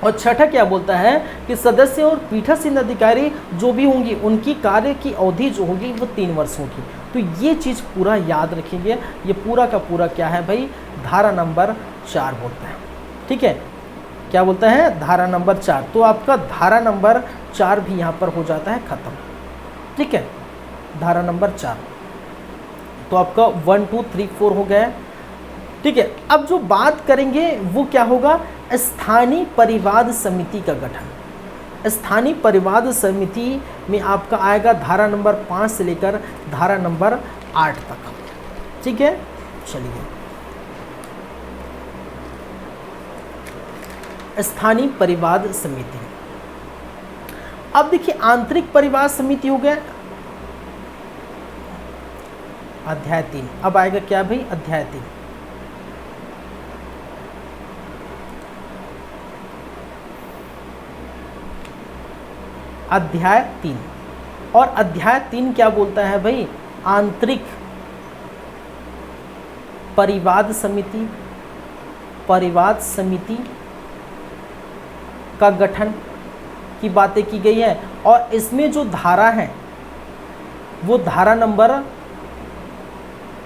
और 6ठा क्या बोलता है कि सदस्य और पीठासीन अधिकारी जो भी होंगी उनकी कार्य की अवधि जो होगी वो 3 वर्ष होगी। तो ये चीज़ पूरा याद रखेंगे, ये पूरा का पूरा क्या है भाई, धारा नंबर 4 बोलता है, ठीक है, क्या बोलता है, धारा नंबर 4। तो आपका धारा नंबर 4 भी यहाँ पर हो जाता है ख़त्म, ठीक है, धारा नंबर 4। तो आपका 1 2 3 4 हो गया, ठीक है। अब जो बात करेंगे वो क्या होगा, स्थानीय परिवाद समिति का गठन। स्थानीय परिवाद समिति में आपका आएगा धारा नंबर 5 से लेकर धारा नंबर 8 तक, ठीक है। चलिए, स्थानीय परिवाद समिति। अब देखिए आंतरिक परिवाद समिति हो गया अध्याय 3। अब आएगा क्या भाई, अध्याय 3। अध्याय 3। और अध्याय 3 क्या बोलता है भाई? आंतरिक परिवाद समिति, परिवाद समिति का गठन की बातें की गई है। और इसमें जो धारा है वो धारा नंबर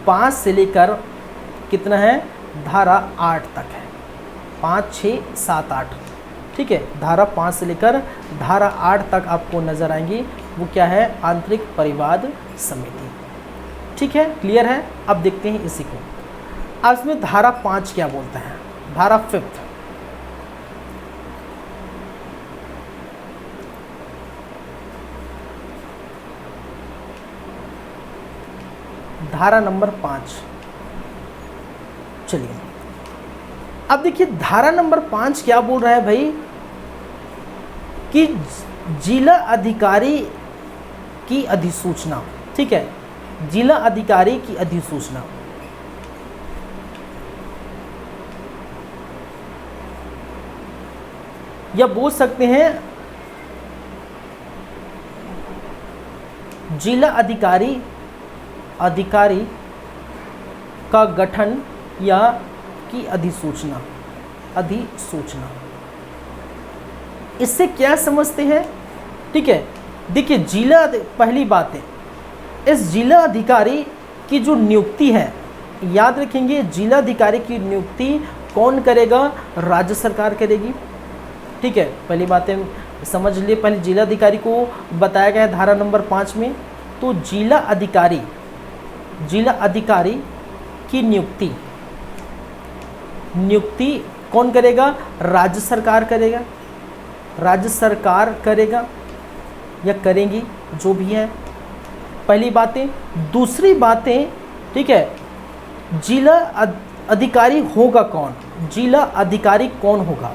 5 से लेकर कितना है? धारा 8 तक है। 5, 6, 7, 8, ठीक है। धारा 5 से लेकर धारा 8 तक आपको नजर आएंगी। वो क्या है? आंतरिक परिवाद समिति, ठीक है। क्लियर है? अब देखते हैं इसी को। अब इसमें धारा 5 क्या बोलता है? धारा 5 धारा नंबर 5। चलिए अब देखिए धारा नंबर 5 क्या बोल रहा है भाई कि जिला अधिकारी की अधिसूचना, ठीक है। जिला अधिकारी की अधिसूचना, या बोल सकते हैं जिला अधिकारी का गठन या की अधिसूचना। इससे क्या समझते हैं? ठीक है, देखिए जिला, पहली बात है इस जिला अधिकारी की जो नियुक्ति है, याद रखेंगे जिला अधिकारी की नियुक्ति कौन करेगा? राज्य सरकार करेगी, ठीक है। पहली बातें समझ लिए। पहले जिला अधिकारी को बताया गया है धारा नंबर 5 में। तो जिला अधिकारी की नियुक्ति कौन करेगा? राज्य सरकार करेगा। राज्य सरकार करेगा या करेंगी, जो भी है, पहली बातें। दूसरी बातें, ठीक है, जिला अधिकारी होगा कौन? जिला अधिकारी कौन होगा?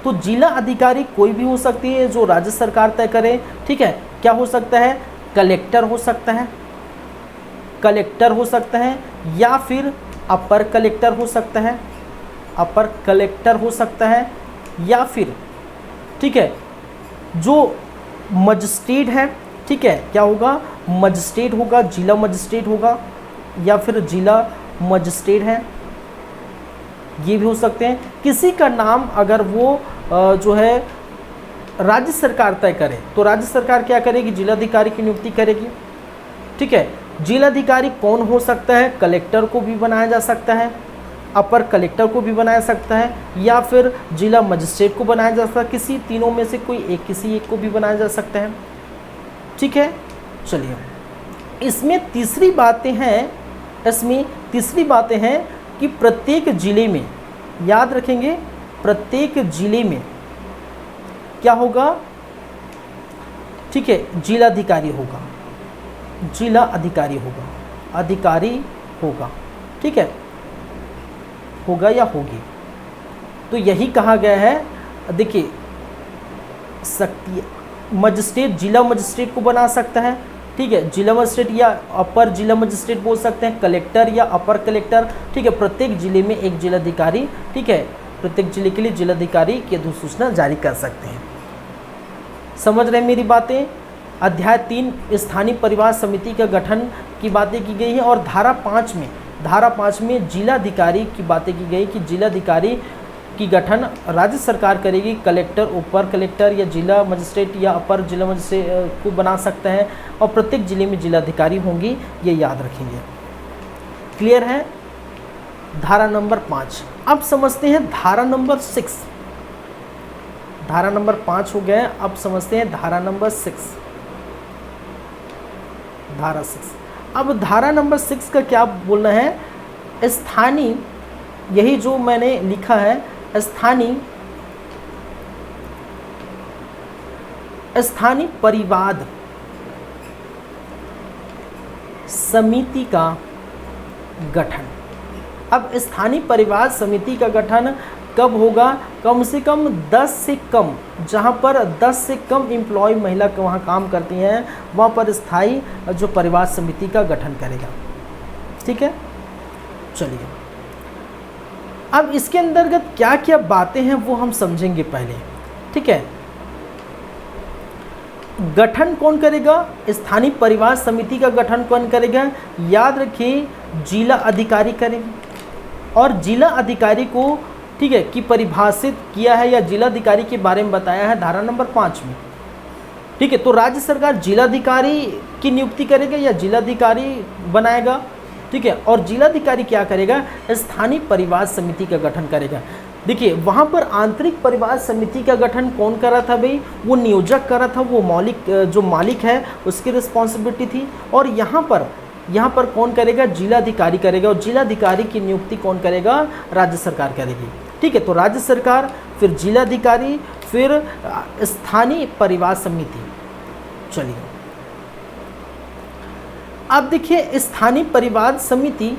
तो जिला अधिकारी कोई भी हो सकती है जो राज्य सरकार तय करे, ठीक है। क्या हो सकता है? कलेक्टर हो सकता है, कलेक्टर हो सकता है, या फिर अपर कलेक्टर हो सकता है, अपर कलेक्टर हो सकता है, या फिर, ठीक है, जो मजिस्ट्रेट है, ठीक है, क्या होगा? मजिस्ट्रेट होगा, जिला मजिस्ट्रेट होगा, या फिर जिला मजिस्ट्रेट है, ये भी हो सकते हैं। किसी का नाम अगर वो जो है राज्य सरकार तय करे तो राज्य सरकार क्या करेगी? जिलाधिकारी की नियुक्ति करेगी, ठीक है। जिलाधिकारी कौन हो सकता है? कलेक्टर को भी बनाया जा सकता है, अपर कलेक्टर को भी बनाया सकता है, या फिर जिला मजिस्ट्रेट को बनाया जा सकता है। किसी तीनों में से कोई एक, किसी एक को भी बनाया जा सकता है, ठीक है। चलिए इसमें तीसरी बातें हैं कि प्रत्येक जिले में, याद रखेंगे, प्रत्येक जिले में क्या होगा? ठीक है, जिलाधिकारी होगा, जिला अधिकारी होगा, अधिकारी होगा, ठीक है, होगा या होगी। तो यही कहा गया है। देखिए शक्ति मजिस्ट्रेट जिला मजिस्ट्रेट को बना सकता है, ठीक है, जिला मजिस्ट्रेट या अपर जिला मजिस्ट्रेट बोल सकते हैं, कलेक्टर या अपर कलेक्टर, ठीक है। प्रत्येक जिले में एक जिलाधिकारी, ठीक है, प्रत्येक जिले के लिए जिलाधिकारी की अधिसूचना जारी कर सकते हैं। समझ रहे हैं मेरी बातें? अध्याय 3 स्थानीय परिवार समिति का गठन की बातें की गई हैं। और धारा 5 में जिलाधिकारी की बातें की गई कि जिलाधिकारी की गठन राज्य सरकार करेगी, कलेक्टर, अपर कलेक्टर या जिला मजिस्ट्रेट या अपर जिला मजिस्ट्रेट को बना सकता है, और प्रत्येक जिले में जिलाधिकारी होंगी, ये याद रखेंगे। क्लियर है? धारा नंबर 5। अब समझते हैं धारा नंबर 6। धारा नंबर 5 हो गया, अब समझते हैं धारा नंबर 6। धारा 6, अब धारा नंबर 6 का क्या बोलना है? स्थानीय, यही जो मैंने लिखा है, स्थानीय परिवाद समिति का गठन। अब स्थानीय परिवार समिति का गठन कब होगा? कम से कम 10 से कम, जहाँ पर 10 से कम एम्प्लॉय महिला वहाँ काम करती हैं, वहाँ पर स्थायी जो परिवार समिति का गठन करेगा, ठीक है। चलिए अब इसके अंतर्गत क्या क्या बातें हैं वो हम समझेंगे पहले, ठीक है। गठन कौन करेगा? स्थानीय परिवार समिति का गठन कौन करेगा? याद रखिए, जिला अधिकारी करेंगे। और जिला अधिकारी को, ठीक है, कि परिभाषित किया है या जिलाधिकारी के बारे में बताया है धारा नंबर 5 में। ठीक है, तो राज्य सरकार जिलाधिकारी की नियुक्ति करेगा या जिलाधिकारी बनाएगा। ठीक है, और जिलाधिकारी क्या करेगा? स्थानीय परिवार समिति का गठन करेगा। देखिए, वहाँ पर आंतरिक परिवार समिति का गठन कौन कर रहा था भाई? वो नियोजक कर रहा था, वो मौलिक जो मालिक है उसकी रिस्पॉन्सिबिलिटी थी। और यहाँ पर कौन करेगा? जिलाधिकारी करेगा। और जिलाधिकारी की नियुक्ति कौन करेगा? राज्य सरकार करेगी। ठीक है, तो राज्य सरकार, फिर जिलाधिकारी, फिर स्थानीय परिवार समिति। चलिए, अब देखिए स्थानीय परिवार समिति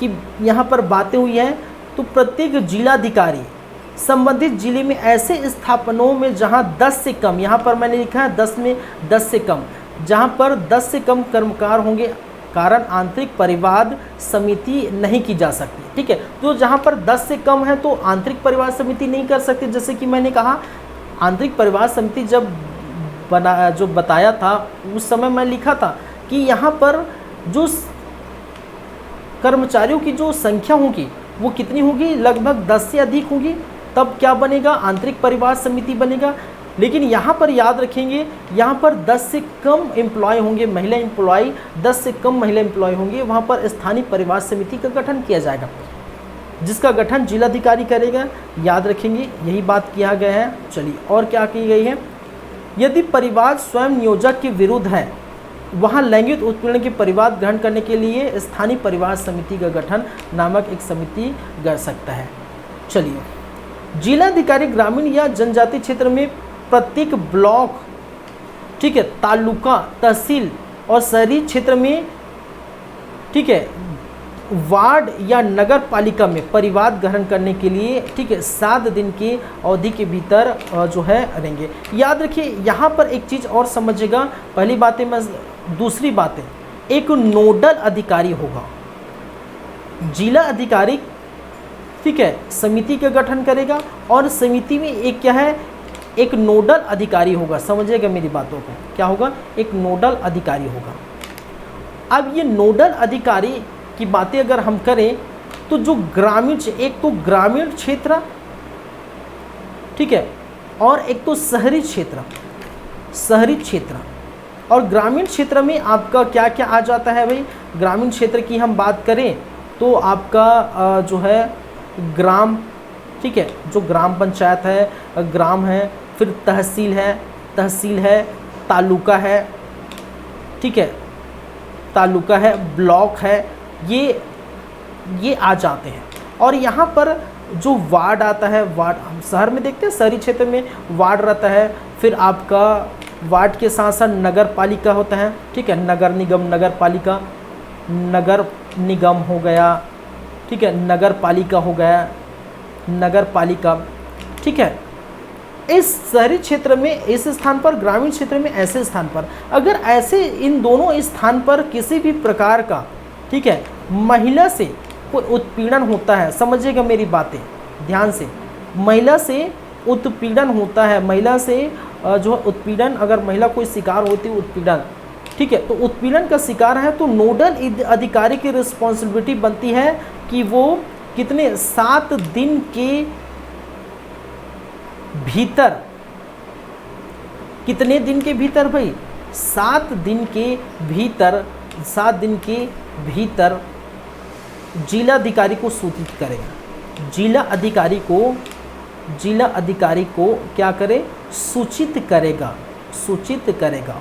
की यहाँ पर बातें हुई हैं। तो प्रत्येक जिलाधिकारी संबंधित जिले में ऐसे स्थापनों में जहाँ 10 से कम, यहाँ पर मैंने लिखा है 10 में 10 से कम, जहाँ पर 10 से कम कर्मकार होंगे कारण आंतरिक परिवार समिति नहीं की जा सकती। ठीक है, तो जहाँ पर 10 से कम है तो आंतरिक परिवार समिति नहीं कर सकती। जैसे कि मैंने कहा, आंतरिक परिवार समिति जब जो बताया था उस समय मैं लिखा था कि यहाँ पर जो कर्मचारियों की जो संख्या होगी वो कितनी होगी? लगभग 10 से अधिक होगी, तब क्या बनेगा? आंतरिक परिवार समिति बनेगा। लेकिन यहाँ पर याद रखेंगे, यहाँ पर 10 से कम एम्प्लॉय होंगे, महिला एम्प्लॉय 10 से कम महिला एम्प्लॉय होंगे, वहाँ पर स्थानीय परिवार समिति का गठन किया जाएगा, जिसका गठन जिलाधिकारी करेगा। याद रखेंगे, यही बात किया गया है। चलिए, और क्या की गई है? यदि परिवार स्वयं नियोजक के विरुद्ध है, वहाँ लैंगिक उत्पीड़न के परिवार ग्रहण करने के लिए स्थानीय परिवार समिति का गठन नामक एक समिति कर सकता है। चलिए, जिलाधिकारी ग्रामीण या जनजातीय क्षेत्र में प्रत्येक ब्लॉक, ठीक है, तालुका, तहसील और शहरी क्षेत्र में, ठीक है, वार्ड या नगर पालिका में परिवार ग्रहण करने के लिए, ठीक है, 7 दिन की अवधि के भीतर जो है रहेंगे। याद रखिए, यहाँ पर एक चीज़ और समझिएगा। पहली बात है, मैं दूसरी बात है, एक नोडल अधिकारी होगा। जिला अधिकारी, ठीक है, समिति का गठन करेगा और समिति में एक क्या है? एक नोडल अधिकारी होगा। समझिएगा मेरी बातों को, क्या होगा? एक नोडल अधिकारी होगा। अब ये नोडल अधिकारी की बातें अगर हम करें तो जो ग्रामीण, एक तो ग्रामीण क्षेत्र, ठीक है, और एक तो शहरी क्षेत्र। और ग्रामीण क्षेत्र में आपका क्या क्या आ जाता है भाई? ग्रामीण क्षेत्र की हम बात करें तो आपका जो है ग्राम, ठीक है, जो ग्राम पंचायत है, ग्राम है, फिर तहसील है, तालुका है, ठीक है, तालुका है, ब्लॉक है, ये आ जाते हैं। और यहाँ पर जो वार्ड आता है, वार्ड हम शहर में देखते हैं, शहरी क्षेत्र में वार्ड रहता है। फिर आपका वार्ड के साथ साथ नगर पालिका होता है, ठीक है, नगर निगम, नगर पालिका, नगर निगम हो गया, ठीक है, नगर पालिका हो गया, नगर पालिका, ठीक है। इस शहरी क्षेत्र में इस स्थान पर, ग्रामीण क्षेत्र में ऐसे स्थान पर, अगर ऐसे इन दोनों स्थान पर किसी भी प्रकार का, ठीक है, महिला से कोई उत्पीड़न होता है, समझिएगा मेरी बातें ध्यान से, महिला से उत्पीड़न होता है, महिला से जो उत्पीड़न, अगर महिला कोई शिकार होती है उत्पीड़न, ठीक है, तो उत्पीड़न का शिकार है तो नोडल अधिकारी की रिस्पॉन्सिबिलिटी बनती है कि वो कितने 7 दिन के भीतर, कितने दिन के भीतर भाई? 7 दिन के भीतर, 7 दिन के भीतर जिलाधिकारी को सूचित करेगा। जिला अधिकारी को क्या करे? सूचित करेगा,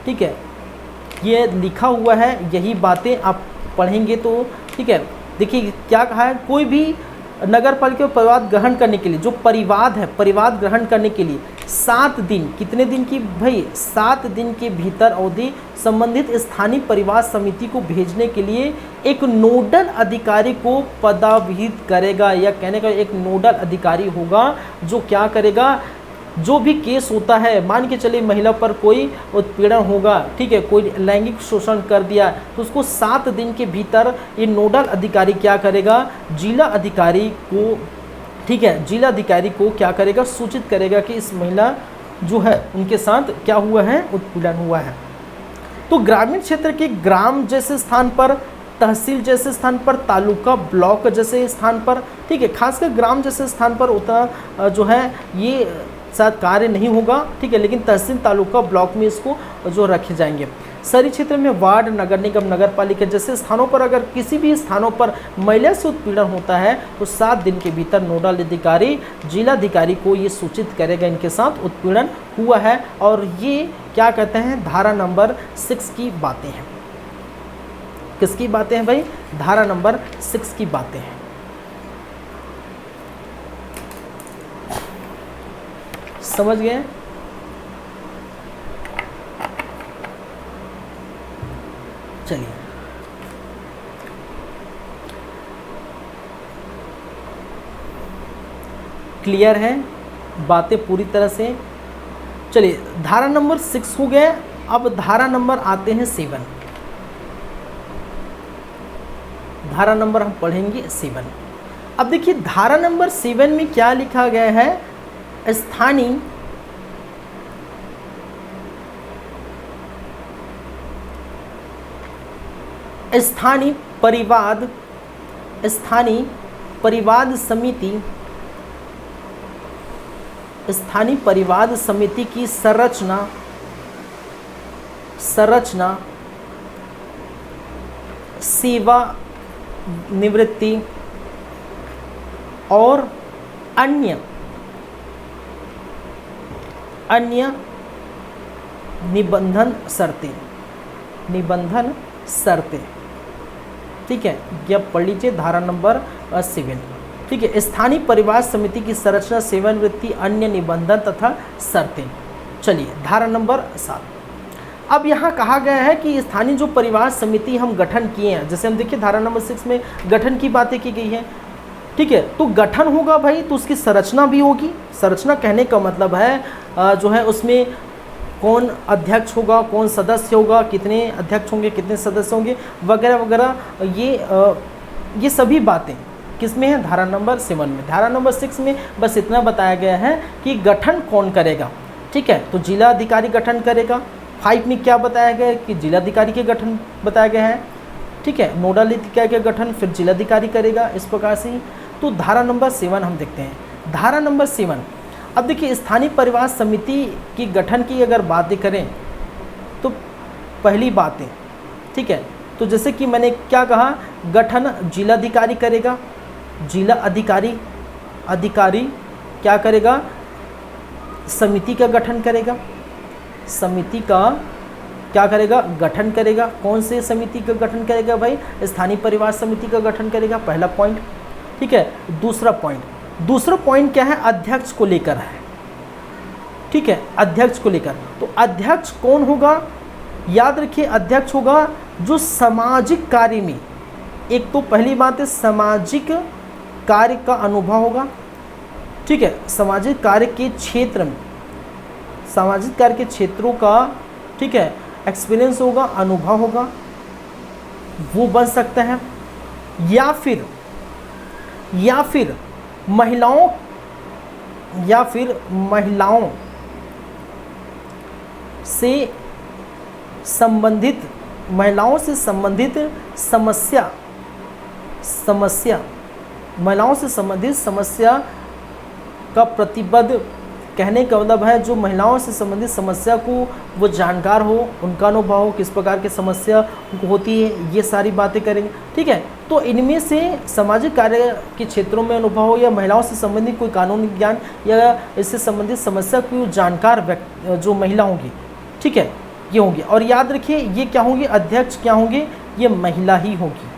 ठीक है। ये लिखा हुआ है, यही बातें आप पढ़ेंगे तो, ठीक है। देखिए क्या कहा है, कोई भी नगर पालिका परिवार ग्रहण करने के लिए, जो परिवाद है, परिवार ग्रहण करने के लिए 7 दिन, कितने दिन की भाई? 7 दिन के भीतर अवधि संबंधित स्थानीय परिवार समिति को भेजने के लिए एक नोडल अधिकारी को पदावहित करेगा, या कहने का एक नोडल अधिकारी होगा जो क्या करेगा? जो भी केस होता है, मान के चलिए महिला पर कोई उत्पीड़न होगा, ठीक है, कोई लैंगिक शोषण कर दिया, तो उसको 7 दिन के भीतर ये नोडल अधिकारी क्या करेगा? जिला अधिकारी को, ठीक है, जिला अधिकारी को क्या करेगा? सूचित करेगा कि इस महिला जो है उनके साथ क्या हुआ है, उत्पीड़न हुआ है। तो ग्रामीण क्षेत्र के ग्राम जैसे स्थान पर, तहसील जैसे स्थान पर, तालुका ब्लॉक जैसे स्थान पर, ठीक है, खासकर ग्राम जैसे स्थान पर उतना जो है ये शायद कार्य नहीं होगा, ठीक है, लेकिन तहसील तालुका ब्लॉक में इसको जो रखे जाएंगे। शहरी क्षेत्र में वार्ड, नगर निगम, नगर पालिका जैसे स्थानों पर अगर किसी भी स्थानों पर महिला से उत्पीड़न होता है तो 7 दिन के भीतर नोडल अधिकारी जिलाधिकारी को ये सूचित करेगा इनके साथ उत्पीड़न हुआ है। और ये क्या कहते हैं, धारा नंबर 6 की बातें हैं। किसकी बातें हैं भाई, धारा नंबर 6 की बातें हैं। समझ गए? चलिए क्लियर है बातें पूरी तरह से। चलिए धारा नंबर 6 हो गया। अब धारा नंबर आते हैं 7। धारा नंबर हम पढ़ेंगे 7। अब देखिए धारा नंबर 7 में क्या लिखा गया है, स्थानीय स्थानीय परिवाद समिति की संरचना सेवा निवृत्ति और अन्य निबंधन शर्तें, ठीक है, यह पढ़ लीजिए धारा नंबर 7, ठीक है। स्थानीय परिवार समिति की संरचना, सेवानिवृत्ति, अन्य निबंधन तथा शर्तें। चलिए धारा नंबर 7। अब यहाँ कहा गया है कि स्थानीय जो परिवार समिति हम गठन किए हैं, जैसे हम देखिए धारा नंबर 6 में गठन की बातें की गई है, ठीक है। तो गठन होगा भाई तो उसकी संरचना भी होगी। संरचना कहने का मतलब है जो है उसमें कौन अध्यक्ष होगा, कौन सदस्य होगा, कितने अध्यक्ष होंगे, कितने सदस्य होंगे, वगैरह वगैरह, ये सभी बातें किसमें है, धारा नंबर 7 में। धारा नंबर 6 में बस इतना बताया गया है कि गठन कौन करेगा, ठीक है। तो जिला अधिकारी गठन करेगा। 5 में क्या बताया गया है कि जिलाधिकारी के गठन बताया गया है, ठीक है। नोडल अधिकारी का गठन फिर जिलाधिकारी करेगा, इस प्रकार से ही। तो धारा नंबर 7 हम देखते हैं। धारा नंबर 7, अब देखिए स्थानीय परिवार समिति की गठन की अगर बातें करें तो पहली बातें, ठीक है, तो जैसे कि मैंने क्या कहा, गठन जिलाधिकारी करेगा। जिला अधिकारी क्या करेगा, समिति का गठन करेगा। समिति का क्या करेगा, गठन करेगा। कौन से समिति का गठन करेगा भाई, स्थानीय परिवार समिति का गठन करेगा, पहला पॉइंट, ठीक है। दूसरा पॉइंट क्या है, अध्यक्ष को लेकर है, ठीक है, अध्यक्ष को लेकर। तो अध्यक्ष कौन होगा, याद रखिए अध्यक्ष होगा जो सामाजिक कार्य में, एक तो पहली बात है सामाजिक कार्य का अनुभव होगा, ठीक है, सामाजिक कार्य के क्षेत्र में, सामाजिक कार्य के क्षेत्रों का, ठीक है, एक्सपीरियंस होगा, अनुभव होगा, वो बन सकता है। या फिर महिलाओं से संबंधित समस्या का प्रतिबद्ध, कहने का मतलब है जो महिलाओं से संबंधित समस्या को वो जानकार हो, उनका अनुभव हो, किस प्रकार की समस्या होती है, ये सारी बातें करेंगे, ठीक है। तो इनमें से सामाजिक कार्य के क्षेत्रों में अनुभव हो या महिलाओं से संबंधित कोई कानूनी ज्ञान या इससे संबंधित समस्या की जानकार व्यक्ति जो महिला होंगी, ठीक है, ये होंगी। और याद रखिए ये क्या होंगे, अध्यक्ष क्या होंगे, ये महिला ही होगी।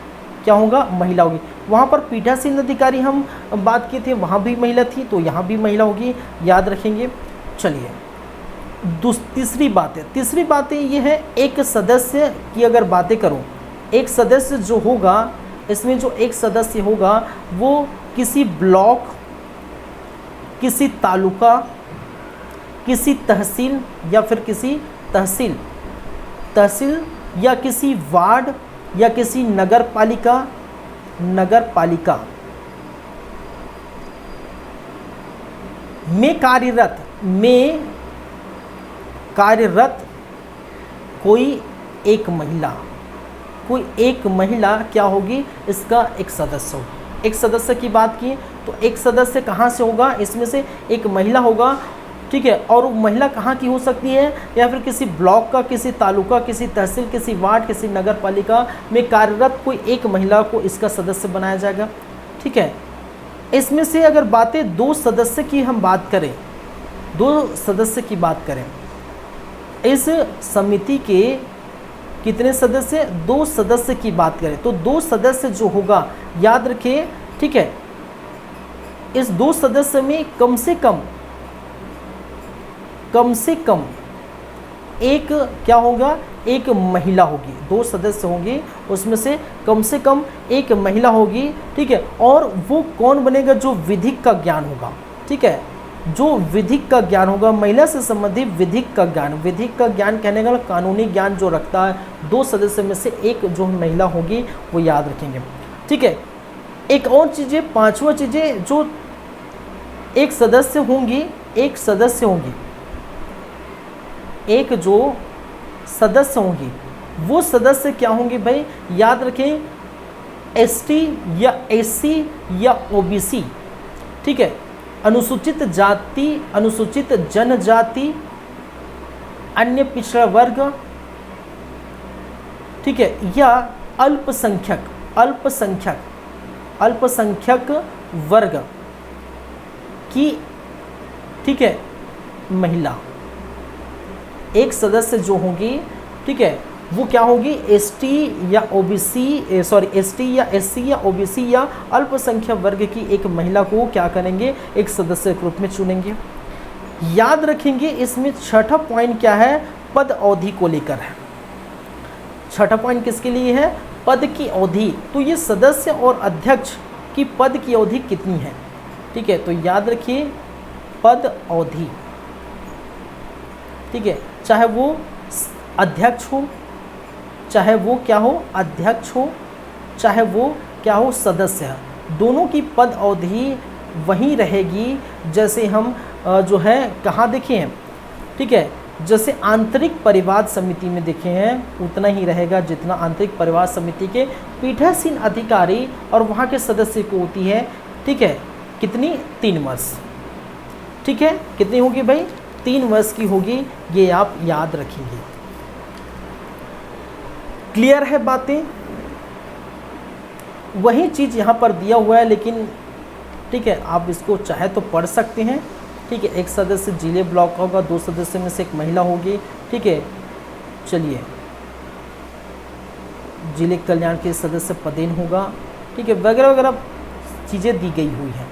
क्या होगा, महिला होगी। वहाँ पर पीठासीन अधिकारी हम बात किए थे, वहाँ भी महिला थी, तो यहाँ भी महिला होगी, याद रखेंगे। चलिए तीसरी बात ये है, एक सदस्य की अगर बातें करूँ, एक सदस्य जो होगा, इसमें जो एक सदस्य होगा वो किसी ब्लॉक, किसी तालुका, किसी तहसील या फिर किसी तहसील या किसी वार्ड या किसी नगर पालिका में कार्यरत कोई एक महिला क्या होगी, इसका एक सदस्य होगी। एक सदस्य की बात की तो एक सदस्य कहाँ से होगा, इसमें से एक महिला होगा, ठीक है। और वो महिला कहाँ की हो सकती है, या फिर किसी ब्लॉक का, किसी तालुका, किसी तहसील, किसी वार्ड, किसी नगर पालिका में कार्यरत कोई एक महिला को इसका सदस्य बनाया जाएगा, ठीक है। इसमें से अगर बातें दो सदस्य की हम बात करें, दो सदस्य की बात करें, इस समिति के कितने सदस्य, दो सदस्य की बात करें तो दो सदस्य जो होगा, याद रखिए, ठीक है। इस दो सदस्य में कम से कम एक क्या होगा, एक महिला होगी। दो सदस्य होंगे, उसमें से कम एक महिला होगी, ठीक है। और वो कौन बनेगा, जो विधिक का ज्ञान होगा, ठीक है, जो विधिक का ज्ञान होगा, महिला से संबंधित विधिक का ज्ञान। विधिक का ज्ञान कहने का कानूनी ज्ञान जो रखता है, दो सदस्य में से एक जो महिला होगी वो याद रखेंगे, ठीक है। एक और चीज़ें, पांचवा चीज़ें, जो एक सदस्य होंगी, एक जो सदस्य होंगी, वो सदस्य क्या होंगे भाई, याद रखें, एसटी या एससी या ओबीसी, ठीक है, अनुसूचित जाति, अनुसूचित जनजाति, अन्य पिछड़ा वर्ग, ठीक है, या अल्पसंख्यक वर्ग की, ठीक है, महिला एक सदस्य जो होंगी, ठीक है, वो क्या होगी, एसटी या ओबीसी, एसटी या एससी या ओबीसी या अल्पसंख्यक वर्ग की एक महिला को क्या करेंगे, एक सदस्य के रूप में चुनेंगे। याद रखेंगे, इसमें छठा पॉइंट क्या है, पद अवधि को लेकर है। छठा पॉइंट किसके लिए है, पद की अवधि। तो ये सदस्य और अध्यक्ष की पद की अवधि कितनी है, ठीक है। तो याद रखिए, पद अवधि, ठीक है, चाहे वो अध्यक्ष हो, चाहे वो क्या हो, अध्यक्ष हो, चाहे वो क्या हो, सदस्य है, दोनों की पद अवधि वही रहेगी जैसे हम जो है कहाँ देखे हैं, ठीक है, जैसे आंतरिक परिवाद समिति में देखे हैं उतना ही रहेगा जितना आंतरिक परिवाद समिति के पीठासीन अधिकारी और वहाँ के सदस्य को होती है, ठीक है, कितनी, 3 वर्ष, ठीक है। कितनी होगी भाई, 3 वर्ष की होगी, ये आप याद रखेंगे। क्लियर है बातें, वही चीज़ यहाँ पर दिया हुआ है, लेकिन ठीक है, आप इसको चाहे तो पढ़ सकते हैं, ठीक है। एक सदस्य जिले ब्लॉक का होगा, 2 सदस्य में से एक महिला होगी, ठीक है। चलिए, जिले कल्याण के सदस्य पदेन होगा, ठीक है, वगैरह वगैरह चीज़ें दी गई हुई हैं।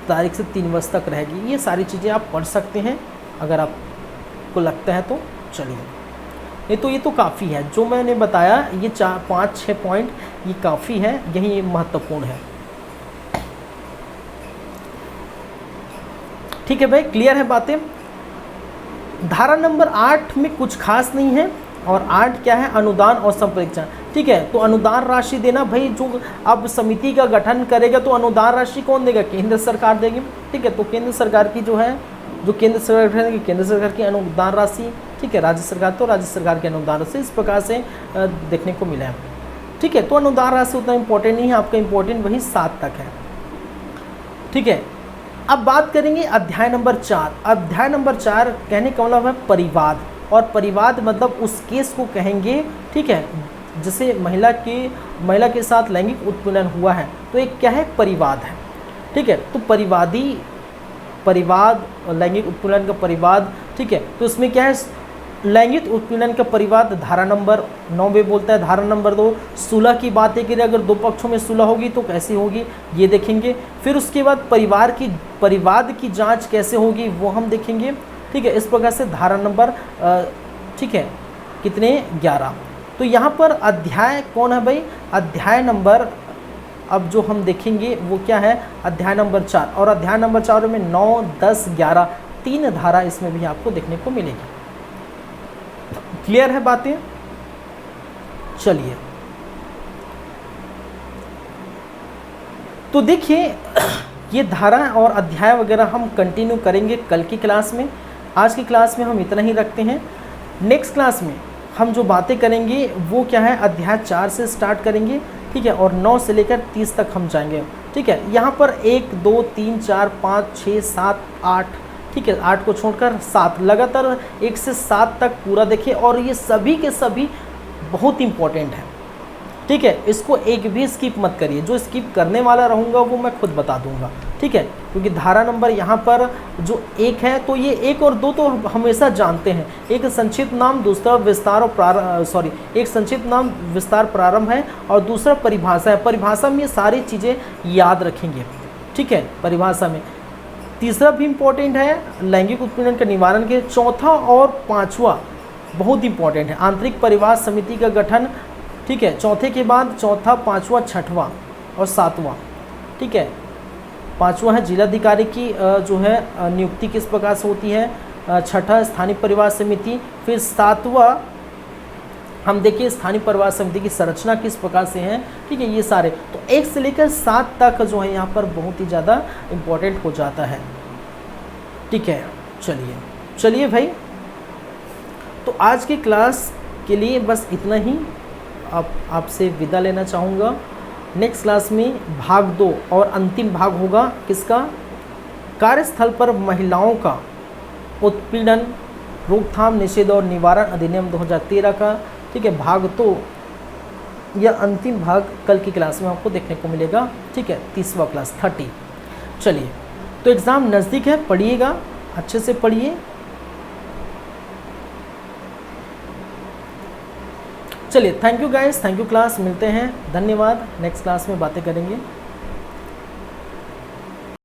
तारीख से 3 वर्ष तक रहेगी, ये सारी चीज़ें आप पढ़ सकते हैं अगर आपको लगता है तो। चलिए, ये तो काफ़ी है जो मैंने बताया, ये 4-5-6 पॉइंट ये काफ़ी है, यही महत्वपूर्ण है, ठीक है भाई। क्लियर है बातें। धारा नंबर 8 में कुछ खास नहीं है, और 8 क्या है, अनुदान और संप्रेक्षण, ठीक है। तो अनुदान राशि देना भाई, जो अब समिति का गठन करेगा तो अनुदान राशि कौन देगा, केंद्र सरकार देगी, ठीक है। तो केंद्र सरकार की जो है, जो केंद्र सरकार, केंद्र सरकार की अनुदान राशि, ठीक है। राज्य सरकार तो राज्य सरकार की अनुदान राशि, इस प्रकार से देखने को मिला है, ठीक है। तो अनुदान राशि उतना इंपॉर्टेंट नहीं है, आपका इंपॉर्टेंट वही 7 तक है, ठीक है। अब बात करेंगे अध्याय नंबर 4। अध्याय नंबर 4 कहने का मतलब है परिवाद, और परिवाद मतलब उस केस को कहेंगे, ठीक है, जैसे महिला के साथ लैंगिक उत्पीड़न हुआ है, तो एक क्या है, परिवाद है, ठीक है। तो परिवाद लैंगिक उत्पीड़न का परिवाद, ठीक है। तो इसमें क्या है, लैंगिक उत्पीड़न का परिवाद धारा नंबर 9 में बोलता है। धारा नंबर 2 सुलह की बात है कि अगर 2 पक्षों में सुलह होगी तो कैसी होगी, ये देखेंगे। फिर उसके बाद परिवाद की जांच कैसे होगी वो हम देखेंगे, ठीक है। इस प्रकार से धारा नंबर ठीक है कितने 11। तो यहाँ पर अध्याय कौन है भाई, अध्याय नंबर, अब जो हम देखेंगे वो क्या है, अध्याय नंबर 4। और अध्याय नंबर 4 में 9, 10, 11 3 धारा इसमें भी आपको देखने को मिलेगी। क्लियर है बातें। चलिए, तो देखिए ये धारा और अध्याय वगैरह हम कंटिन्यू करेंगे कल की क्लास में, आज की क्लास में हम इतना ही रखते हैं। नेक्स्ट क्लास में हम जो बातें करेंगे वो क्या है, अध्याय 4 से स्टार्ट करेंगे, ठीक है, और 9 से लेकर 30 तक हम जाएंगे, ठीक है। यहाँ पर 1 2 3 4 5 6 7 8, ठीक है, 8 को छोड़कर 7, लगातार 1 से 7 तक पूरा देखिए, और ये सभी के सभी बहुत इंपॉर्टेंट है, ठीक है। इसको एक भी स्किप मत करिए, जो स्किप करने वाला रहूँगा वो मैं खुद बता दूंगा, ठीक है, क्योंकि धारा नंबर यहाँ पर जो 1 है, तो ये 1 और 2 तो हमेशा जानते हैं, एक संक्षिप्त नाम, दूसरा विस्तार और एक संक्षिप्त नाम विस्तार प्रारंभ है, और दूसरा परिभाषा है। परिभाषा में ये सारी चीज़ें याद रखेंगे, ठीक है। परिभाषा में तीसरा भी इम्पोर्टेंट है, लैंगिक उत्पीड़न के निवारण के। चौथा और पाँचवा बहुत इंपॉर्टेंट है, आंतरिक परिवार समिति का गठन, ठीक है। चौथे के बाद चौथा, पाँचवा, छठवां और सातवां, ठीक है। पाँचवा है जिलाधिकारी की जो है नियुक्ति किस प्रकार से होती है, छठा स्थानीय परिवार समिति, फिर सातवां हम देखिए स्थानीय परिवार समिति की संरचना किस प्रकार से है, ठीक है। ये सारे तो 1 से लेकर 7 तक जो है यहाँ पर बहुत ही ज़्यादा इम्पोर्टेंट हो जाता है, ठीक है। चलिए भाई, तो आज की क्लास के लिए बस इतना ही। अब आपसे विदा लेना चाहूँगा। नेक्स्ट क्लास में भाग 2 और अंतिम भाग होगा किसका, कार्यस्थल पर महिलाओं का उत्पीड़न, रोकथाम, निषेध और निवारण अधिनियम 2013 का, ठीक है। भाग 2 यह अंतिम भाग कल की क्लास में आपको देखने को मिलेगा, ठीक है, 30वां क्लास 30। चलिए, तो एग्ज़ाम नज़दीक है, पढ़िएगा, अच्छे से पढ़िए। चलिए, thank you guys, thank you class, मिलते हैं, धन्यवाद। नेक्स्ट क्लास में बातें करेंगे।